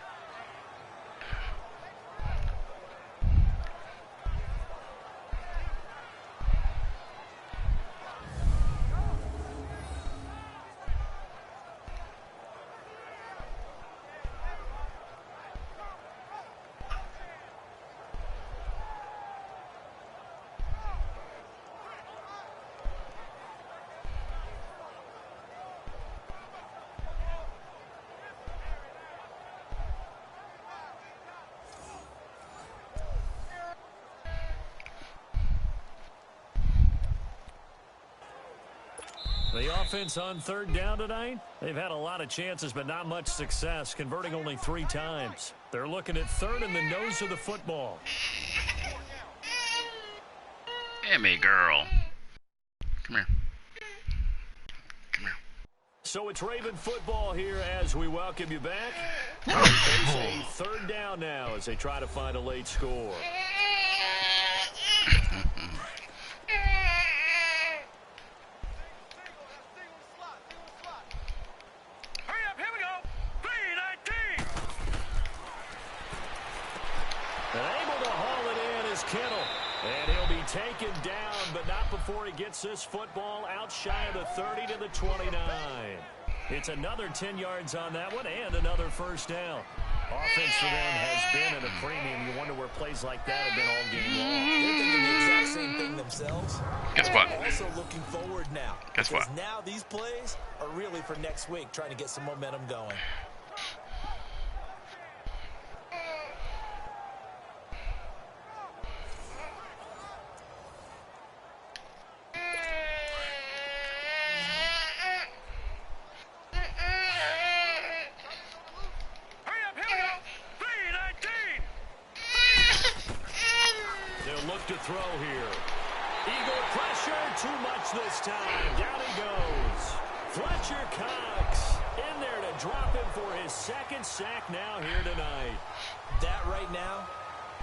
The offense on 3rd down tonight, they've had a lot of chances but not much success, converting only 3 times. They're looking at 3rd in the nose of the football. Emmy girl. Come here. Come here. So it's Raven football here as we welcome you back. It's a 3rd down now as they try to find a late score. Taken down, but not before he gets this football out shy of the 30 to the 29. It's another 10 yards on that one and another 1st down. Offense for them has been at a premium. You wonder where plays like that have been all game long. They're thinking the exact same thing themselves. Guess what? They're also looking forward now. Guess what? Because now these plays are really for next week, trying to get some momentum going. To throw here. Eagle pressure, too much this time. Down he goes. Fletcher Cox in there to drop him for his 2nd sack now here tonight. That right now,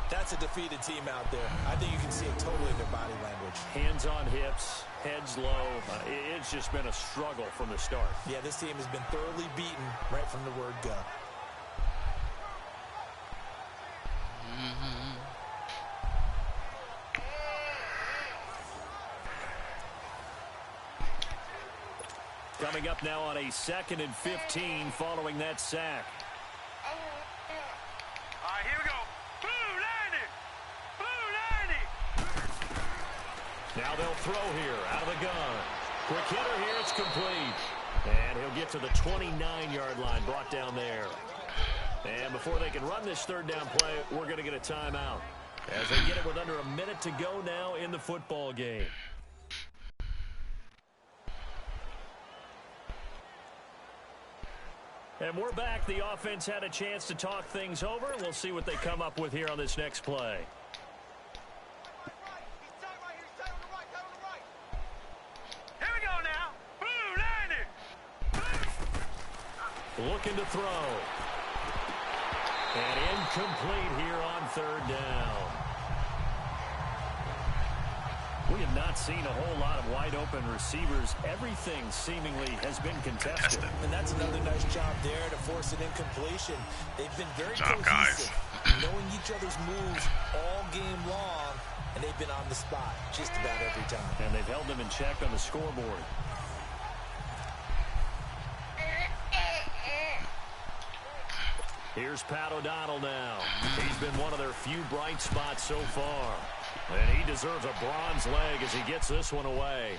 that's a defeated team out there. I think you can see it totally in their body language. Hands on hips, heads low. It's just been a struggle from the start. Yeah, this team has been thoroughly beaten right from the word go. Coming up now on a 2nd and 15 following that sack. All right, here we go. Blue 90. Now they'll throw here out of the gun. Quick hitter here. It's complete. And he'll get to the 29-yard line, brought down there. And before they can run this 3rd down play, we're going to get a timeout as they get it with under a minute to go now in the football game. And we're back. The offense had a chance to talk things over. We'll see what they come up with here on this next play. Here we go now. Blue 90. Looking to throw. And incomplete here on 3rd down. We have not seen a whole lot of wide-open receivers. Everything seemingly has been contested. And that's another nice job there to force an incompletion. They've been very job, cohesive, knowing each other's moves all game long, and they've been on the spot just about every time. And they've held them in check on the scoreboard. Here's Pat O'Donnell now. He's been one of their few bright spots so far. And he deserves a bronze leg as he gets this one away.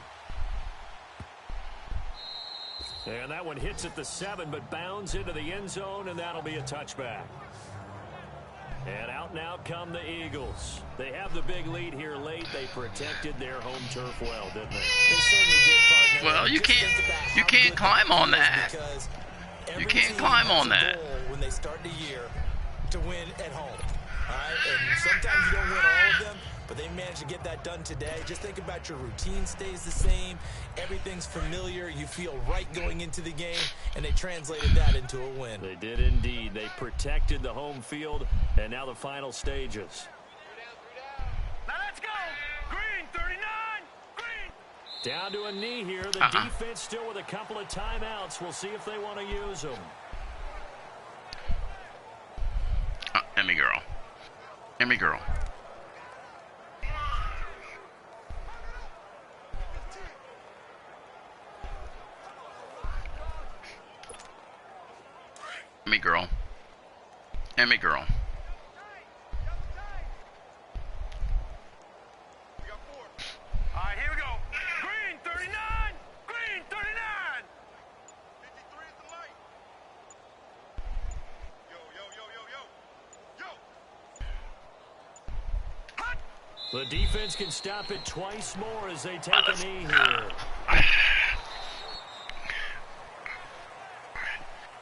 And that one hits at the 7, but bounds into the end zone, and that'll be a touchback. And out and out come the Eagles. They have the big lead here late. They protected their home turf well, didn't they? They certainly did, partner. Well, you can't climb on that. You can't climb on that. When they start the year to win at home. All right? And sometimes you don't win all of them, but they managed to get that done today. Just think about your routine stays the same. Everything's familiar. You feel right going into the game, and they translated that into a win. They did indeed. They protected the home field, and now the final stages. Now let's go. Green, 39. Green. Down to a knee here. The defense still with a couple of timeouts. We'll see if they want to use them. Emmy girl. Emmy girl. Emmy girl. Emmy girl. All right, here we go. Green, 39. Green, 39. 53 is the light. Yo, yo, yo, yo, yo. Yo. The defense can stop it twice more as they take a knee here.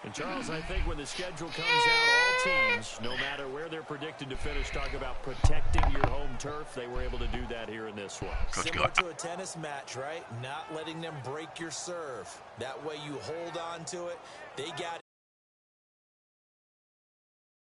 And Charles, I think when the schedule comes out, all teams, no matter where they're predicted to finish, talk about protecting your home turf. They were able to do that here in this one. Similar to a tennis match, right? Not letting them break your serve. That way you hold on to it. They got